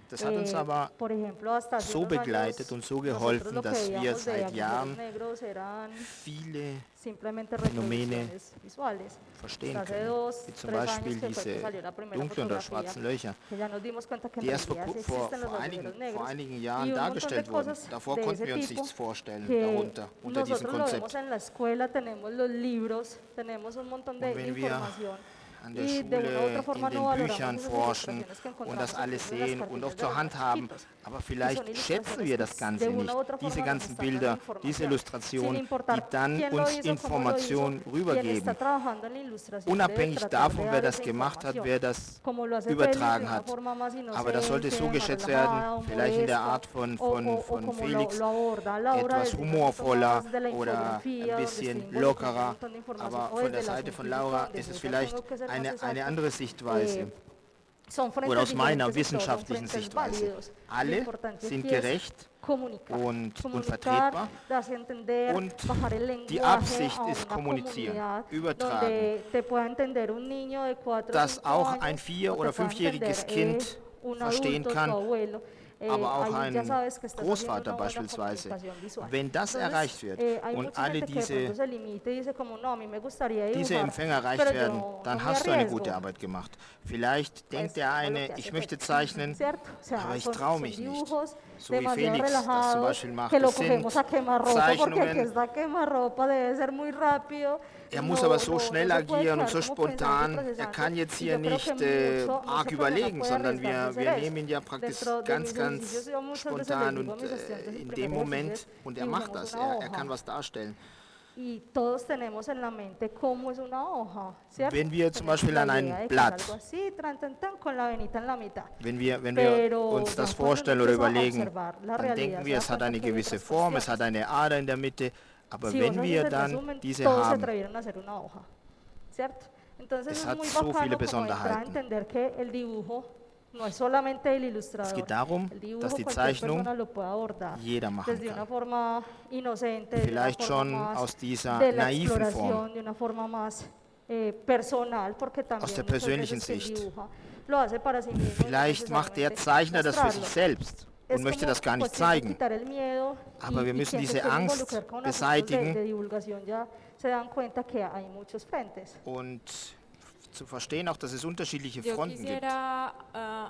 Das hat uns aber Por ejemplo, hasta hace so unos años, begleitet und so nosotros geholfen, lo que dass wir veíamos de seit agujeros Jahren negros eran viele simplemente Phänomene reproducciones visuales. verstehen Hace können, 2, wie zum 3 Beispiel años que fue que diese salió la primera dunklen oder fotografía, schwarzen Löcher, que ya nos dimos cuenta que en die erst realidad sí existen los agujeros negros. vor einigen y Jahren un montón de dargestellt wurden. cosas Davor de konnten ese wir uns tipo nichts vorstellen que darunter, unter diesem nosotros lo vemos Konzept. en la escuela, tenemos los libros, tenemos un montón de Und wenn wir información. An der Y de una u Schule, otra forma in no den valoramos Büchern esas forschen ilustraciones que und encontramos das alles incluso en las sehen und auch cartillas de zur los Hand haben. chiquitos. Aber son vielleicht schätzen wir das ilustraciones Ganze de una nicht. u otra Diese forma ganzen nos están Bilder, dando información, diese Illustrationen, sin importar die dann quién lo uns hizo, cómo lo Information hizo, quién rübergeben. está trabajando en la ilustración debe Unabhängig tratar davon, de wer dar das esa gemacht hat, información. wer das Como lo hace übertragen Félix, de una hat. forma más Aber das sollte so inocente, geschätzt más relajada, werden, o vielleicht in der modesta, Art von o como Felix, lo aborda a Laura etwas desde un humorvoller punto más de la oder infografía, ein donde bisschen está involucrado un lockerer. montón de información, Aber o von desde der la Seite von científica, Laura donde ist es yo ya vielleicht tengo que ser más eine exacta. andere Sichtweise. Son frentes Oder aus meiner diferentes y todos son wissenschaftlichen frentes Sichtweise. válidos. Lo Alle importante sind aquí es gerecht comunicar, und comunicar, vertretbar. darse a entender, Und bajar el lenguaje die Absicht a ist una kommunizieren, comunidad übertragen. donde te pueda entender un niño de 4 o Dass 5 auch años, ein 4- o te oder pueda 5-jähriges entender, Kind un verstehen adulto, kann, tu abuelo. aber auch ahí ya ein sabes que estás haciendo Großvater una buena beispielsweise. comunicación visual. Wenn das Entonces, erreicht wird hay und mucha alle gente que de pronto diese se limita y dice como, no, a mí me gustaría diese dibujar, Empfänger erreicht pero werden, yo dann no me hast du eine arriesgo. gute Arbeit gemacht. Vielleicht denkt der Pues, o lo eine, que hace ich möchte Félix, zeichnen, ¿cierto? O sea, aber ich son traue mich nicht. dibujos So wie demasiado Felix das zum relajados, Beispiel macht. que lo Es sind cogemos a quemarropa, porque aquí Zeichnungen. está quemarropa, debe ser muy rápido. Er muss aber so schnell se puede agieren und quedar so como pensando y spontan. Er procesando. kann jetzt Y hier yo creo nicht que mucha arg persona überlegen, puede sondern arriesgarse a wir hacer eso. nehmen ihn ja praktisch Dentro de ganz, mis ganz ejercicios, yo muchas veces les spontan digo a und mis estudiantes, el in primer dem ejercicio Moment es und er macht dibujemos das. una Er hoja. kann was darstellen. Y todos tenemos en la mente cómo es una hoja, ¿cierto? Wenn wir zum Tenemos Beispiel la an ein idea de que es Blatt, algo así, tan, con la venita en la mitad. wenn wir Pero uns das ya cuando vorstellen uno oder empieza a überlegen, observar la dann realidad, denken se wir, da es hat cuenta eine que hay gewisse otras Form, es hat cuestiones. eine Ader in der Mitte, aber Si wenn vos wir haces el dann resumen, diese todos se haben, atrevieron a hacer una hoja, ¿cierto? Entonces Es es hat muy so bacano viele como entrar a Besonderheiten. entender que el dibujo no es solamente el es ilustrador. geht darum, El dibujo dass die cualquier Zeichnung persona lo puede abordar jeder machen desde una kann. forma inocente, desde una Vielleicht forma schon más aus dieser de la naiven Form. exploración, de una forma más personal, porque también Aus der muchas persönlichen veces quien Sicht. dibuja lo hace para sí mismo. y no Vielleicht macht der necesariamente Zeichner das für sich mostrarlo. selbst Es und möchte como das gar nicht cuestión de zeigen. quitar el miedo Aber wir y müssen quien se diese quiere Angst involucrar con asuntos beseitigen. de divulgación ya se dan cuenta que hay muchos frentes. Und zu verstehen auch, dass es unterschiedliche Yo Fronten gibt. quisiera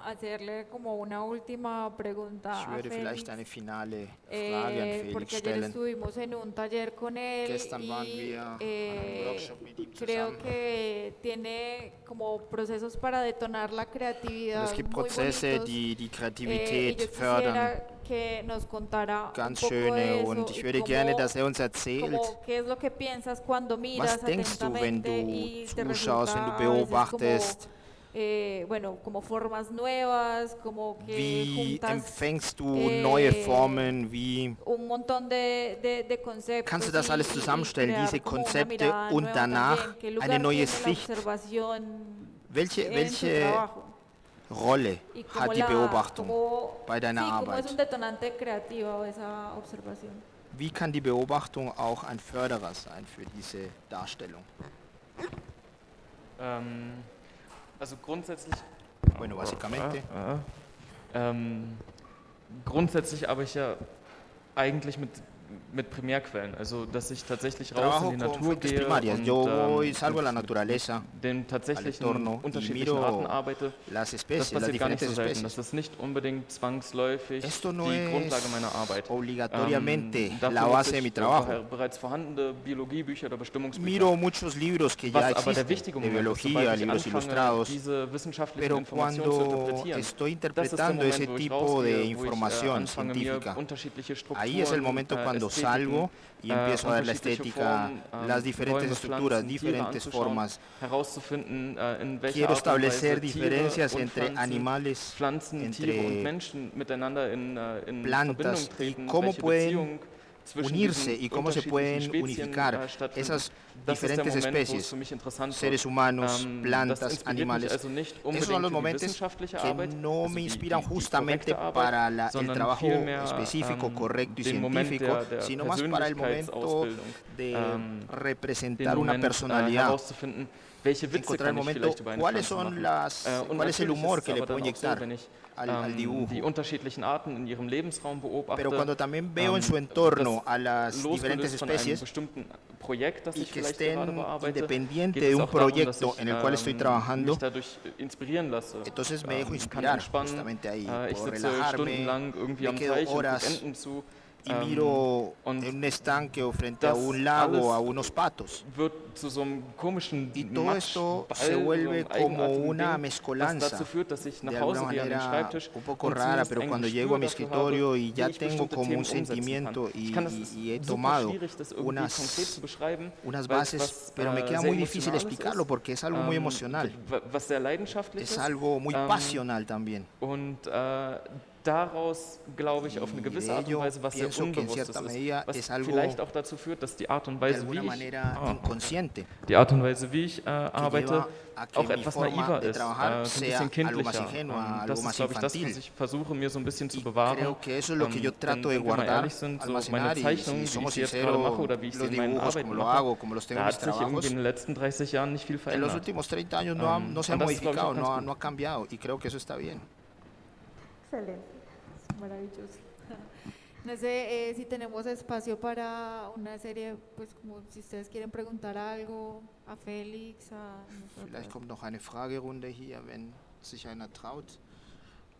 hacerle como una última pregunta Ich a würde vielleicht Félix, eine finale Frage an Felix porque ayer stellen. estuvimos en un taller con él Gestern waren y wir an einem Workshop mit ihm creo que tiene como procesos para detonar la Und creatividad es gibt muy Prozesse, bonitos. die die Y Kreativität yo fördern, quisiera que nos contara un ganz poco de schöne. eso Und ich y würde gerne, dass uns erzählt, como qué es lo que piensas cuando miras was denkst du, wenn atentamente du y te zuschaust, wenn du resulta a veces beobachtest, como, bueno, como formas nuevas, como que wie juntas empfängst du neue Formen, wie un montón de conceptos kannst du das alles y zusammenstellen, crear diese como una Konzepte mirada und nueva danach también? ¿Qué lugar eine neue tiene la Sicht? observación Welche, en su welche trabajo? Rolle Y como hat die Beobachtung como, bei deiner sí, como es Arbeit? un detonante creativo esa observación. Wie kann die Beobachtung auch ein Förderer sein für diese Darstellung? Also grundsätzlich. Bueno, básicamente. Grundsätzlich arbeite ich ja eigentlich mit Primärquellen, also dass ich tatsächlich raus Trabajo in die con Natur fuentes gehe primarias. und Yo voy, salgo a la naturaleza, den tatsächlichen entorno y unterschiedlichen miro Arten arbeite. las Das especies, las passiert gar nicht diferentes so selten. especies. Das ist nicht unbedingt zwangsläufig Esto no die Grundlage es meiner Arbeit. obligatoriamente Dafür la nutze base de ich mi trabajo. bereits vorhandene Biologiebücher oder Bestimmungsbücher. Miro muchos libros que ya Was aber der existen, wichtige de Moment ist, biología, sobald ich libros anfange, ilustrados, diese wissenschaftlichen pero Informationen zu cuando interpretieren, estoy das ist der interpretando Moment, ese wo ich tipo de rausgehe, wo ich información anfange, mir científica, unterschiedliche Strukturen, ahí es el momento cuando Ästhetiken, salgo y empiezo a ver la unterschiedliche estética, Formen, las diferentes Bäume, estructuras, Pflanzen, Tiere diferentes anzuschauen, formas. herauszufinden, in welcher Quiero Art und Weise establecer Tiere diferencias und entre Pflanzen, animales, Pflanzen, Tiere und entre Menschen miteinander in plantas Verbindung y treten, cómo welche pueden Beziehung zwischen unirse diesen y cómo se unterschiedlichen pueden Spezien, unificar stattfinden. esas Das ist der diferentes Moment, wo es especies, für mich interessant seres wird. humanos, Das plantas, inspiriert mich animales. also nicht Esos son los unbedingt für die momentos wissenschaftliche que Arbeit, no also me die inspiran justamente korrekte Arbeit, para el sondern trabajo vielmehr, específico, correcto y den Moment científico, der sino más para el momento Persönlichkeitsausbildung, de den representar una Moment, personalidad, herauszufinden, welche Witze encontrar el kann ich momento vielleicht über eine cuáles Pflanze son machen. Und cuál es el natürlich humor ist que es le aber puedo dann auch so, inyectar wenn ich al dibujo. die unterschiedlichen Arten in ihrem Lebensraum beobachte, Pero cuando también veo en su entorno das a las diferentes losgelöst von einem especies bestimmten Projekt, das y ich que vielleicht gerade estén bearbeite, independiente geht es de un auch darum, proyecto dass ich, en el cual estoy trabajando, mich dadurch inspirieren lasse. entonces me dejo Kann inspirar entspannen, justamente ahí, ich puedo sitze relajarme, stundenlang irgendwie me am quedo Teich und gucke horas Enten zu. y miro und en un estanque o frente a das un lago alles a unos patos. Wird zu so einem komischen Y todo esto se Matschball, vuelve so einem como eigenartigen una Ding, was mezcolanza, dazu führt, dass ich nach de Hause alguna gehe an den manera Schreibtisch un poco und rara, zumindest pero ein cuando Gespür llego a mi dafür escritorio habe, y ya wie ich tengo bestimmte como Themen un umsetzen sentimiento kann. Ich kann es y he super tomado schwierig, das irgendwie konkret zu beschreiben, unas weil es bases, was, pero me queda sehr muy difícil Emotionales explicarlo ist, porque es algo muy emocional, was sehr leidenschaftlich es ist. algo muy pasional también. Und daraus glaube ich auf eine gewisse Art und Weise, was sehr pienso que en Unbewusstes cierta ist, medida was es algo vielleicht auch dazu führt, dass die Art und de Weise, wie alguna ich manera inconsciente, die Art und Weise, wie ich arbeite, lleva a que auch mi etwas forma naiver de ist, trabajar so ein sea bisschen algo más kindlicher. ingenua, algo Das más ist, glaube ich, das, infantil. was ich versuche, mir so ein bisschen zu Y bewahren. creo que eso es lo que yo trato de Wenn wir mal guardar, ehrlich sind, so meine almacenar y Zeichnungen, si wie ich somos sie jetzt gerade mache sinceros, oder wie ich sie los in meinen dibujos Arbeiten como lo mache, hago, como los tengo da en mis hat sich irgendwie trabajos, in den letzten 30 Jahren nicht viel en los verändert. últimos 30 años no se ha und das ist, glaube ich, modificado, auch ganz gut. no ha cambiado y creo que eso está bien. Excelente, maravilloso. No sé si tenemos espacio para una serie, pues como si ustedes quieren preguntar algo a Félix, a nosotros. Vielleicht kommt noch eine Fragerunde hier, wenn sich einer traut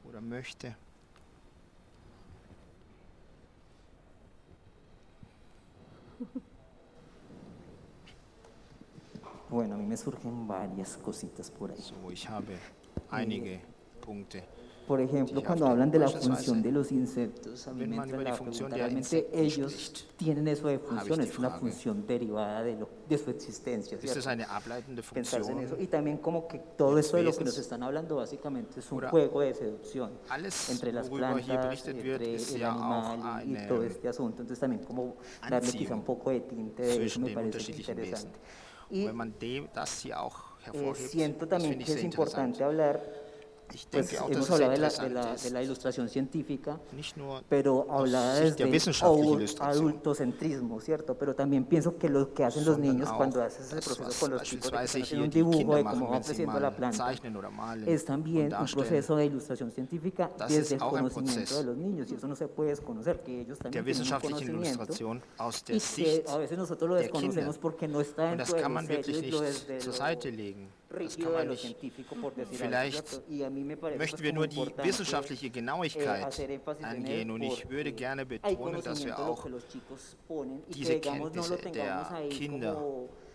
oder möchte. Bueno, a mí me surgen varias cositas por ahí. So, ich habe einige Punkte. Por ejemplo, Sí, cuando Alfredo, hablan de la beispielsweise, función de los insectos, a mí wenn me man entra über die la Funktion pregunta, der ¿realmente Insekten ellos spricht, tienen eso de habe ich función? die Es una Frage. función derivada de su existencia, Ist es ¿cierto? eine ableitende Pensarse en eso. Funktion? Y también como que todo des esto de lo que Wesens? nos están hablando básicamente es un Oder juego de seducción Alles, entre las worüber hier plantas, berichtet wird, entre ist el ja auch animal y todo este asunto. Entonces también como darle quizá un poco de tinte de eso zwischen me den parece unterschiedlichen Wesen. interesante. Und Y wenn man das hier auch hervorhebt, siento das también finde ich que sehr es importante interessant. hablar. Ich Pues denke auch, dass hemos es sehr hablado interessant de la ist, ilustración científica, nicht nur pero aus hablada Sicht der desde wissenschaftlichen Illustration, adultocentrismo, ¿cierto? Pero también pienso que lo que hacen los sondern niños auch cuando hacen ese das, proceso was con los chicos, de que beispielsweise están haciendo hier un die dibujo Kinder de machen, cómo va wenn sie creciendo la mal planta, zeichnen oder malen es und también un darstellen. proceso de ilustración científica Das desde ist el auch ein conocimiento Prozess de los niños, y eso no se puede desconocer, que ellos der también tienen un wissenschaftlichen conocimiento, Illustration aus y der que Sicht a veces nosotros lo der Kinder. desconocemos porque no está Und das dentro de kann los man wirklich sellos, lo nicht desde zur lo Seite legen. Das kann rígido de man lo nicht. científico, por decir Vielleicht algo, ¿cierto? Y a mí me parece Möchten pues, wir como nur die importante, wissenschaftliche Genauigkeit hacer énfasis en angehen él und ich würde porque gerne hay betonen, dass wir conocimiento de lo auch que los chicos ponen y diese que digamos no lo Kenntnisse tengamos der ahí Kinder como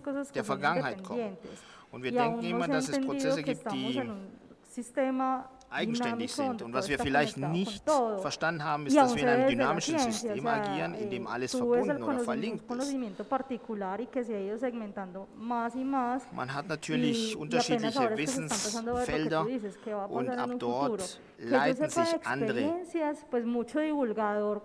muchas cosas que der son Vergangenheit kommen. independientes. Und wir Y aún denken no immer, se ha dass es entendido Prozesse que gibt, estamos die en un sistema eigenständig dinámico, sind. donde Und todo was wir está vielleicht conectado con nicht todo. verstanden haben, Y ist, dass aún wir se in ve einem desde la dynamischen ciencia, o System sea, agieren, in dem alles tú ves verbunden el oder un verlinkt ist. conocimiento particular y que se ha ido segmentando más y más. Man hat natürlich y apenas unterschiedliche ahora es que se está empezando a ver lo que Wissensfelder tú dices, que va a und pasar en ab un futuro. dort Que yo leiten sepa de sich andere experiencias, pues mucho divulgador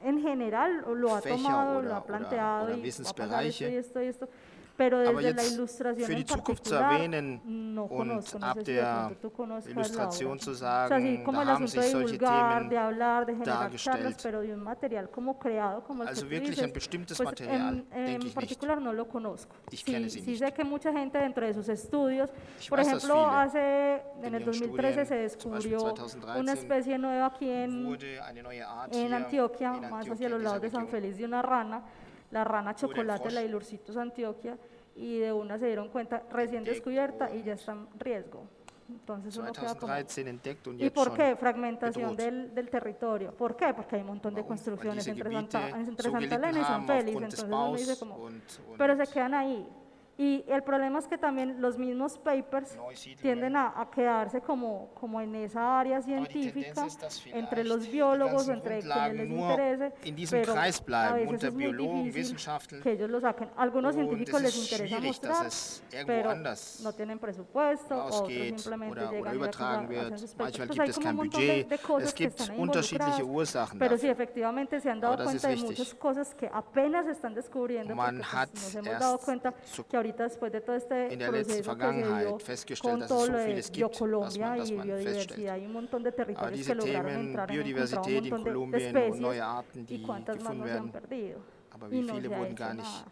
en general lo ha Fächer tomado, oder- lo ha planteado oder y va a pasar esto Wissensbereiche. y esto y esto. Pero Aber desde la jetzt ilustración für die en Zukunft zu particular, erwähnen no und conozco, no ab sé si de der pronto tú conozcas, Illustration Laura. zu O sea, sí, sagen, como da el haben asunto sich de solche divulgar, Themen de hablar, de generar charlas, dargestellt. pero de un material como creado, como el Also que tú wirklich dices, ein bestimmtes pues Material, en denke ich particular no lo conozco. Ich kenne sie Sí nicht. sé que mucha gente dentro de sus estudios, Ich por weiß, dass ejemplo, viele en el ihren 2013 se Studien, zum Beispiel descubrió 2013, una especie nueva aquí wurde eine neue Art en hier Antioquia, in más Antioquia, hacia in los dieser lados de San Region. Félix, de una rana, la rana chocolate, Frosch. la Ilurcitus Antioquia, y de una se dieron cuenta, recién Entdeckt descubierta y ya está en riesgo. Entonces uno queda como... 2013 entdeckt und ¿Y jetzt por schon qué? Fragmentación bedroht. del territorio. ¿Por qué? Porque hay un montón de Warum? Weil construcciones diese entre Gebiete Santa so Elena gelitten y San haben Félix, aufgrund des entonces uno dice Baus como... und Pero se quedan ahí. Y el problema es que también los mismos papers Neusiedlungen. tienden a quedarse como en esa área Aber die científica, Tendenz ist, dass entre vielleicht los die biólogos, ganzen entre quienes Grundlagen les nur interese, in diesem pero Kreis a bleiben, veces unter es muy Biologen, difícil Wissenschaftlern. que ellos lo saquen. Algunos Und científicos es les ist interesa schwierig, dass mostrar, es irgendwo pero anders no tienen presupuesto, otros ausgeht simplemente oder llegan y übertragen hacen wird. sus papers. Manchmal Pues gibt hay es como un kein montón Budget. de cosas Es que gibt están unterschiedliche involucradas, Ursachen pero sí, dafür. efectivamente se han dado Aber das cuenta de ist muchas wichtig. cosas que apenas se están descubriendo, Man porque hat pues, nos hemos dado erst cuenta que ahorita después de todo este in der letzten proceso que se dio Vergangenheit festgestellt, con dass todo es so lo de vieles gibt, Biocolombia was y man biodiversidad, feststellt. hay un montón de Aber territorios diese que lograron Themen, entrar en encontrar un Biodiversität in montón de Kolumbien und especies neue Arten, y die cuántas más gefunden no se han werden, perdido. aber Y wie no viele se ha wurden hecho gar nicht nada.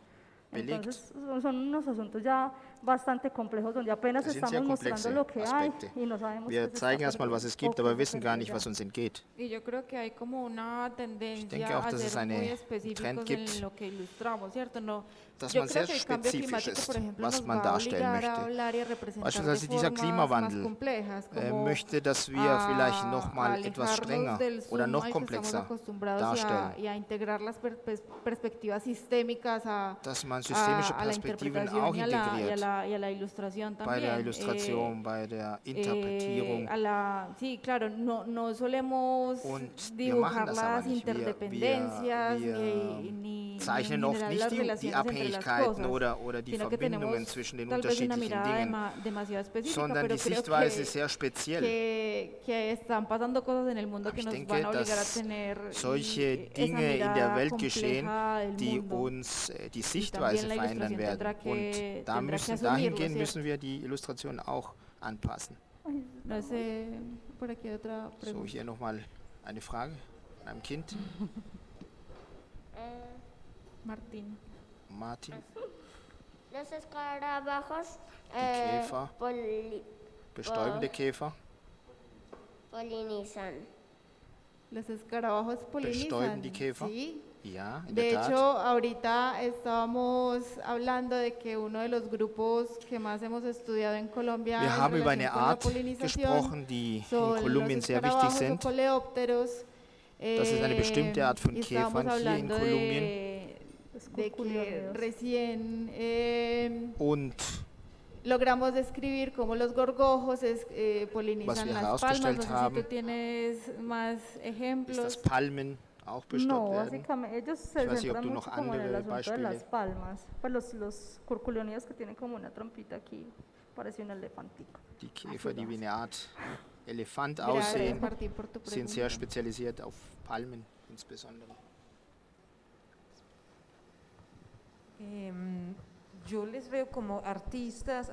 belegt. Entonces son unos asuntos ya bastante complejos donde apenas Das sind sehr estamos mostrando komplexe lo que hay Aspekte. y no sabemos Wir qué se está zeigen erstmal, was es gibt, perdiendo, aber wissen gar nicht, ya. was uns entgeht. Y yo creo que hay como una denke tendencia auch, a dass es ser muy eine específicos Trend gibt, en lo que ilustramos, ¿cierto? No, dass yo man creo sehr que el cambio spezifisch climático, ist, por ejemplo, was nos man va a darstellen obligar a möchte. hablar y a representar de Beispielsweise dieser formas más Klimawandel complejas, como möchte, dass wir vielleicht noch mal etwas alejarnos strenger del oder zoom noch al que estamos komplexer acostumbrados darstellen. y a integrar las perspectivas sistémicas Dass man systemische a la Perspektiven interpretación auch y a la integriert. y a la ilustración Bei también. der Illustration, bei der Interpretierung. Sí, claro, no solemos Und wir dibujar machen das aber las nicht. interdependencias Wir ni zeichnen en oft general nicht las die relaciones entre las Abhängigkeiten cosas, oder die sino que Verbindungen tenemos zwischen den tal vez una unterschiedlichen mirada Dingen, demasiado específica, sondern pero die creo Sichtweise sehr speziell. que están pasando cosas en el mundo Aber que ich nos denke, van a obligar a dass tener solche esa Dinge in der mirada Welt geschehen, compleja del die mundo. uns die Y Sichtweise también la verändern ilustración werden. tendrá que- Und da tendrá que asumirlo, dahingehend ¿cierto? müssen wir die Illustration auch anpassen. No sé, por aquí hay otra So, pregunta. hier nochmal eine Frage von einem Kind. Martín. Martin, Los escarabajos Käfer. bestäubende Käfer, polinizan. Los escarabajos bestäuben polinizan. die Käfer. Sí. Ja, in De der hecho, Tat. ahorita estábamos hablando de que uno de los grupos que más hemos estudiado en Colombia Wir en haben über relación eine con la Art polinización gesprochen, die son in Kolumbien los sehr wichtig escarabajos o sind. coleópteros. Das ist eine bestimmte Art von y estábamos Käfern hier in hablando Kolumbien. de que recién Und logramos describir cómo los gorgojos Was polinizan wir las palmas. No herausgestellt sé si haben, tú tienes más ist, ejemplos. dass Palmen auch No, bestäubt werden. básicamente ellos se Ich weiß nicht, ob centran du mucho noch como en el andere asunto de las Beispiele- palmas, pues los curculionidos que tienen como una trompita aquí, parece un elefantico. Die Käfer, die wie eine Art Elefant Gracias, aussehen, Martín, por tu sind sehr pregunta. spezialisiert auf Palmen insbesondere. Yo les veo como artistas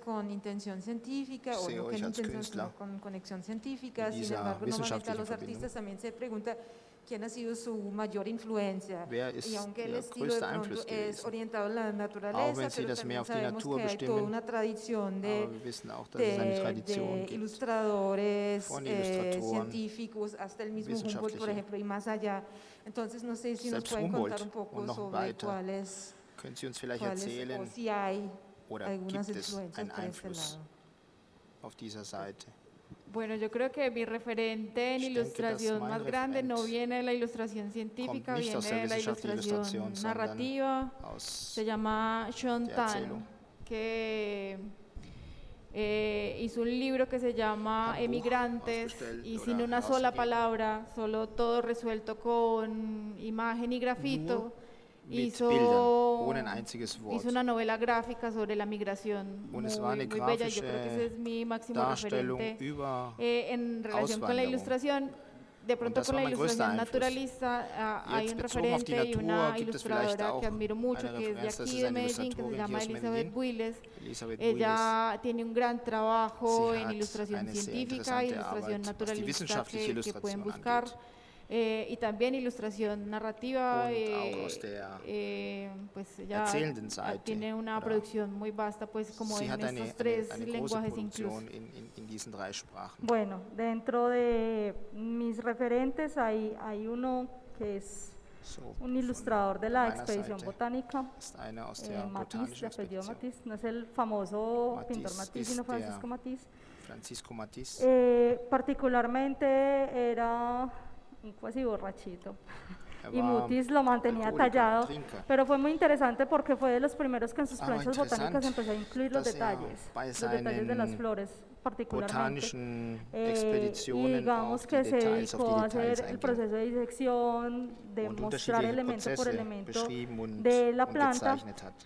con intención científica o Sehe no euch con als intención, Künstler sino con conexión científica. in Sin dieser embargo, normalmente a wissenschaftlichen los Verbindung. artistas también se pregunta quién ha sido su mayor influencia. Wer ist Y aunque el Ihr estilo de größter pronto Einfluss es gewesen? orientado a la Auch naturaleza, wenn sie pero das mehr también auf die sabemos Natur que hay toda bestimmen, una tradición aber wir wissen auch, dass es eine Tradition de gibt. ilustradores, von Illustratoren, científicos, hasta el mismo Humboldt, por wissenschaftliche. ejemplo, y más allá. Entonces, no sé si nos Selbst pueden Humboldt contar un poco und noch sobre weiter. cuáles, Können Sie uns vielleicht o erzählen, si hay oder algunas gibt es influencias einen por este Einfluss lado? auf dieser Seite? Bueno, yo creo que mi referente en Ich denke, dass ilustración mein más grande no Referent viene de la ilustración científica, kommt nicht viene aus der de la wissenschaftlichen ilustración Illustration, sondern narrativa. aus Se llama Sean der Tan, Erzählung. que hizo un libro que se llama Emigrantes y sin una sola palabra, solo todo resuelto con imagen y grafito. Hizo una novela gráfica sobre la migración muy bella. Yo creo que ese es mi máximo referente en relación con la ilustración. De pronto con la ilustración naturalista hay un referente y una ilustradora que admiro mucho, que es de aquí de Medellín, que se llama Elizabeth Builes. Ella tiene un gran trabajo en ilustración científica, ilustración naturalista que pueden buscar. Y también ilustración narrativa, pues ella tiene una producción muy vasta, pues como en estos tres lenguajes incluso. Bueno, dentro de mis referentes hay uno que es un ilustrador de la expedición botánica, Matisse, de apellido Matisse, no es el famoso pintor Matisse, sino Francisco Matisse. Particularmente era un cuasi borrachito y Mutis lo mantenía tallado, pero fue muy interesante porque fue de los primeros que en sus planchas botánicas empezó a incluir los detalles de las flores particularmente, y digamos que se dedicó a hacer el proceso de disección, de mostrar elemento por elemento de la planta,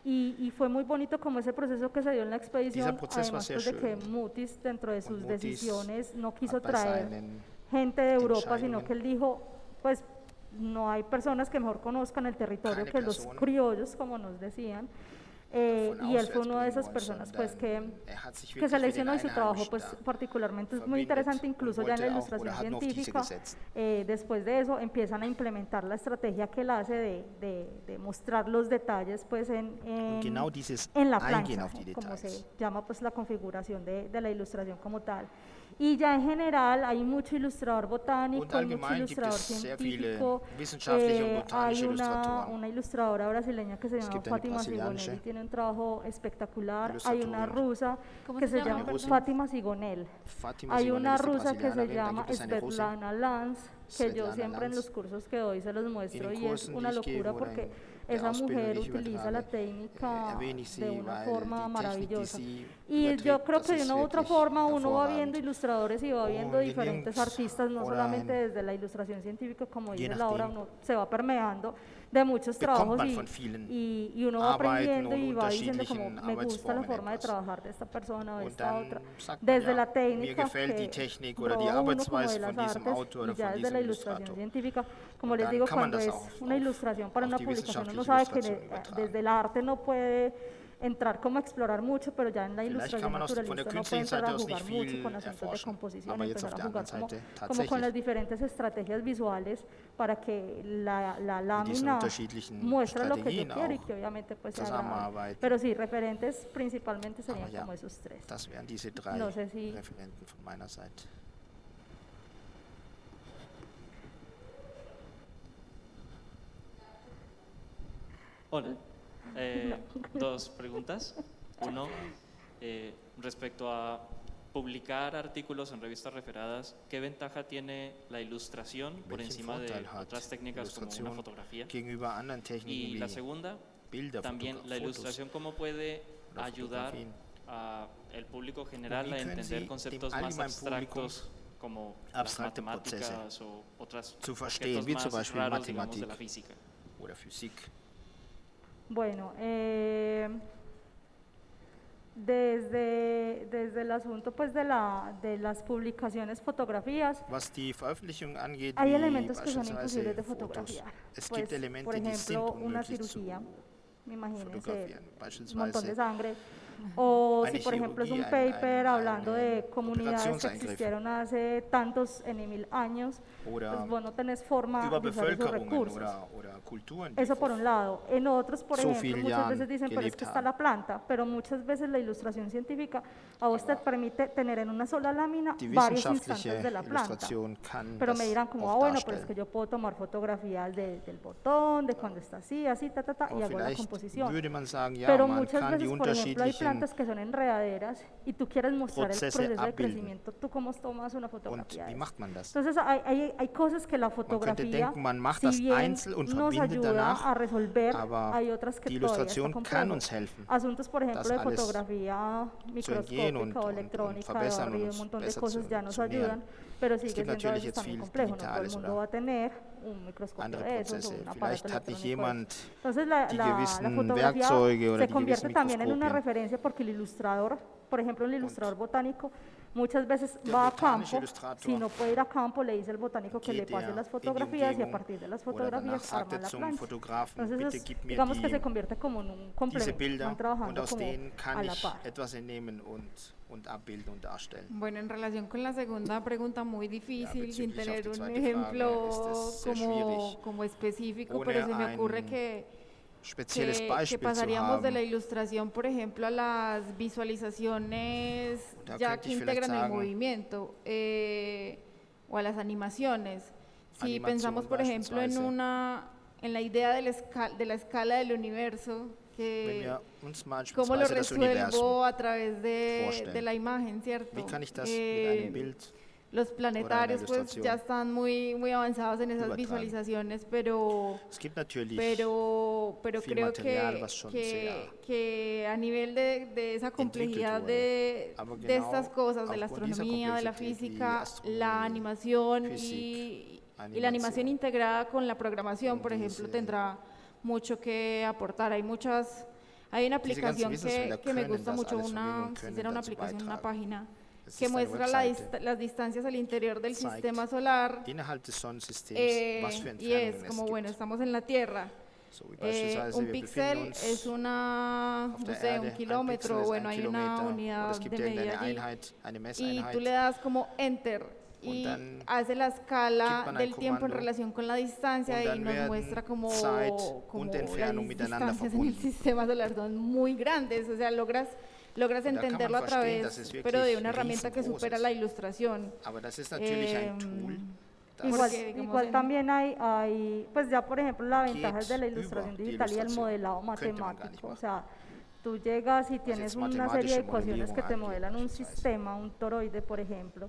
y fue muy bonito como ese proceso que se dio en la expedición, además pues, de que Mutis dentro de sus decisiones no quiso traer gente de Europa, sino que él dijo, pues no hay personas que mejor conozcan el territorio que los criollos, como nos decían, y él fue una de esas personas pues que seleccionó, y su trabajo pues particularmente es muy interesante, incluso ya en la ilustración científica. Después de eso empiezan a implementar la estrategia que él hace de mostrar los detalles pues en la plancha, como se llama pues la configuración de la ilustración como tal. Y ya en general hay mucho ilustrador botánico, hay mucho ilustrador científico, hay una ilustradora brasileña que se llama Fátima Sigonelli, tiene un trabajo espectacular, hay una rusa que se llama Fátima Sigonel, hay una rusa que se llama Svetlana Lanz, que yo siempre en los cursos que doy se los muestro y es una locura porque esa mujer utiliza la técnica de una forma maravillosa. Y yo creo que de una u otra forma uno va viendo ilustradores y va viendo diferentes artistas, no solamente desde la ilustración científica, como dice Laura, uno se va permeando de muchos trabajos y uno va aprendiendo y va diciendo como me gusta la forma de trabajar de esta persona o de esta otra, desde la técnica que proba uno como de las artes y ya desde la ilustración científica, como les digo, cuando es una ilustración para una publicación uno sabe que desde el arte no puede entrar como a explorar mucho, pero ya en la ilustración naturalista no puede entrar a jugar mucho con asuntos de composición, empezar a jugar como con las diferentes estrategias visuales para que la lámina muestre lo que yo quiero y que obviamente pues sea agradable. Pero sí, referentes principalmente serían como esos tres. No sé si... Hola. Dos preguntas. Uno, respecto a publicar artículos en revistas referadas, ¿qué ventaja tiene la ilustración por encima de otras técnicas como una fotografía? Y la segunda, también la ilustración, ¿cómo puede ayudar al público general a entender conceptos más abstractos como las matemáticas o otros objetos más raros, digamos, de la física? Bueno, desde el asunto pues de las publicaciones fotografías, hay elementos que son imposibles de fotografiar. Pues, por ejemplo, una cirugía, imagínense, un montón de sangre. O si por ejemplo es un paper hablando de comunidades que existieron hace tantos mil años, pues vos no tenés forma de usar esos recursos. Eso por un lado. En otros, por ejemplo, muchas veces dicen, pero es que está la planta, pero muchas veces la ilustración científica a vos te permite tener en una sola lámina varios instantes de la planta. Pero me dirán como, bueno, pero es que yo puedo tomar fotografías del botón, de cuando está así, y hago la composición. Pero muchas veces, por ejemplo, hay plantas que son enredaderas y tú quieres mostrar el Prozesse proceso de abbilden. crecimiento, ¿tú cómo tomas una Und fotografía de wie eso? macht man das? Entonces hay cosas que la Man könnte fotografía, denken, man macht si das bien einzeln und nos verbindet ayuda danach, a resolver, aber hay otras que die todavía está Illustration kann complejo. uns helfen, Asuntos, por ejemplo, das de alles fotografía microscópica und o electrónica, de verbessern barrido, und un montón de besser cosas ya nos zu nähern. ayudan, pero Es sigue gibt siendo a natürlich veces jetzt también viel complejo. No todo el Digitales mundo oder va a tener un microscopio andere de esos o Prozesse. un aparato Vielleicht hat nicht electrónico de jemand esos. Entonces die la gewissen fotografía Werkzeuge oder se die convierte gewissen también en una Mikroskopien. referencia porque el ilustrador, por ejemplo, el ilustrador botánico, muchas veces va a campo, Illustrator si no puede ir a campo, le dice al botánico que le geht pase er las in die fotografías y a Umgebung partir de las oder fotografías danach sagt arma la zum plancha. Fotografen, Entonces, bitte gib mir digamos que die, se convierte como en un diese complemento, Bilder van und trabajando aus como denen kann a la ich par. etwas entnehmen und abbilden und darstellen. Bueno, en relación con la segunda pregunta, muy difícil, sin bezüglich auf tener die un zweite ejemplo Frage ist es sehr schwierig, como específico, ohne pero se me ocurre ein que, spezielles que Beispiel zu pasaríamos de la haben. ilustración, por ejemplo, a las visualizaciones Da ya könnte que ich vielleicht integran el sagen, movimiento o a las animaciones. Si Animation pensamos, por ejemplo, beispielsweise. en la idea de la escala del universo, Wenn que wir uns cómo lo beispielsweise das Universum resuelvo a través de vorstellen. la imagen, ¿cierto? Wie kann ich das mit einem Bild Los planetarios pues Illustration ya están muy avanzados en esas übertragen? visualizaciones, pero Es gibt natürlich pero viel creo Material, was schon que a nivel de esa complejidad wurde. Aber de genau estas cosas, de la aufgrund dieser astronomía, de la Komplexität wie física, Astronomie, la animación Physik, y la animación integrada con la programación, Und por ejemplo, diese- tendrá mucho que aportar. Hay una Diese ganzen aplicación Wissensfelder que me können gusta das mucho, alles verbinden, si können será una dazu aplicación, una beitragen. página, Es que ist eine muestra Webseite, las distancias al interior del zeigt sistema solar innerhalb des Sonnensystems, was für y es Entfernungen como, es bueno, gibt. estamos en la Tierra. So wie beispielsweise Un wir píxel befinden uns es una, auf no der sé, Erde, un ein kilómetro, Pixel ist bueno, ein hay una Kilometer, oder unidad es gibt de irgendeine medida allí. Einheit, eine Y Messeinheit. tú le das como enter Und y dann hace la escala gibt man ein del tiempo en Kommando. relación con la distancia Und y dann nos werden muestra como Zeit und las Entfernung miteinander distancias en el verbunden. sistema solar son muy grandes, o sea, logras da kann man entenderlo a verstehen, dass través, es wirklich pero de una herramienta que riesengroß supera ist. la ilustración. Aber das ist natürlich ein Tool, das Igual, Porque, digamos, igual en- también hay, pues ya por ejemplo la ventaja es de la Geht ilustración über die digital y el Illustration. modelado Könnte man gar nicht matemático. O machen. sea, tú llegas y tienes jetzt una mathematische serie de ecuaciones que te Modellierung modelan un angeht, sistema, un toroide, por ejemplo,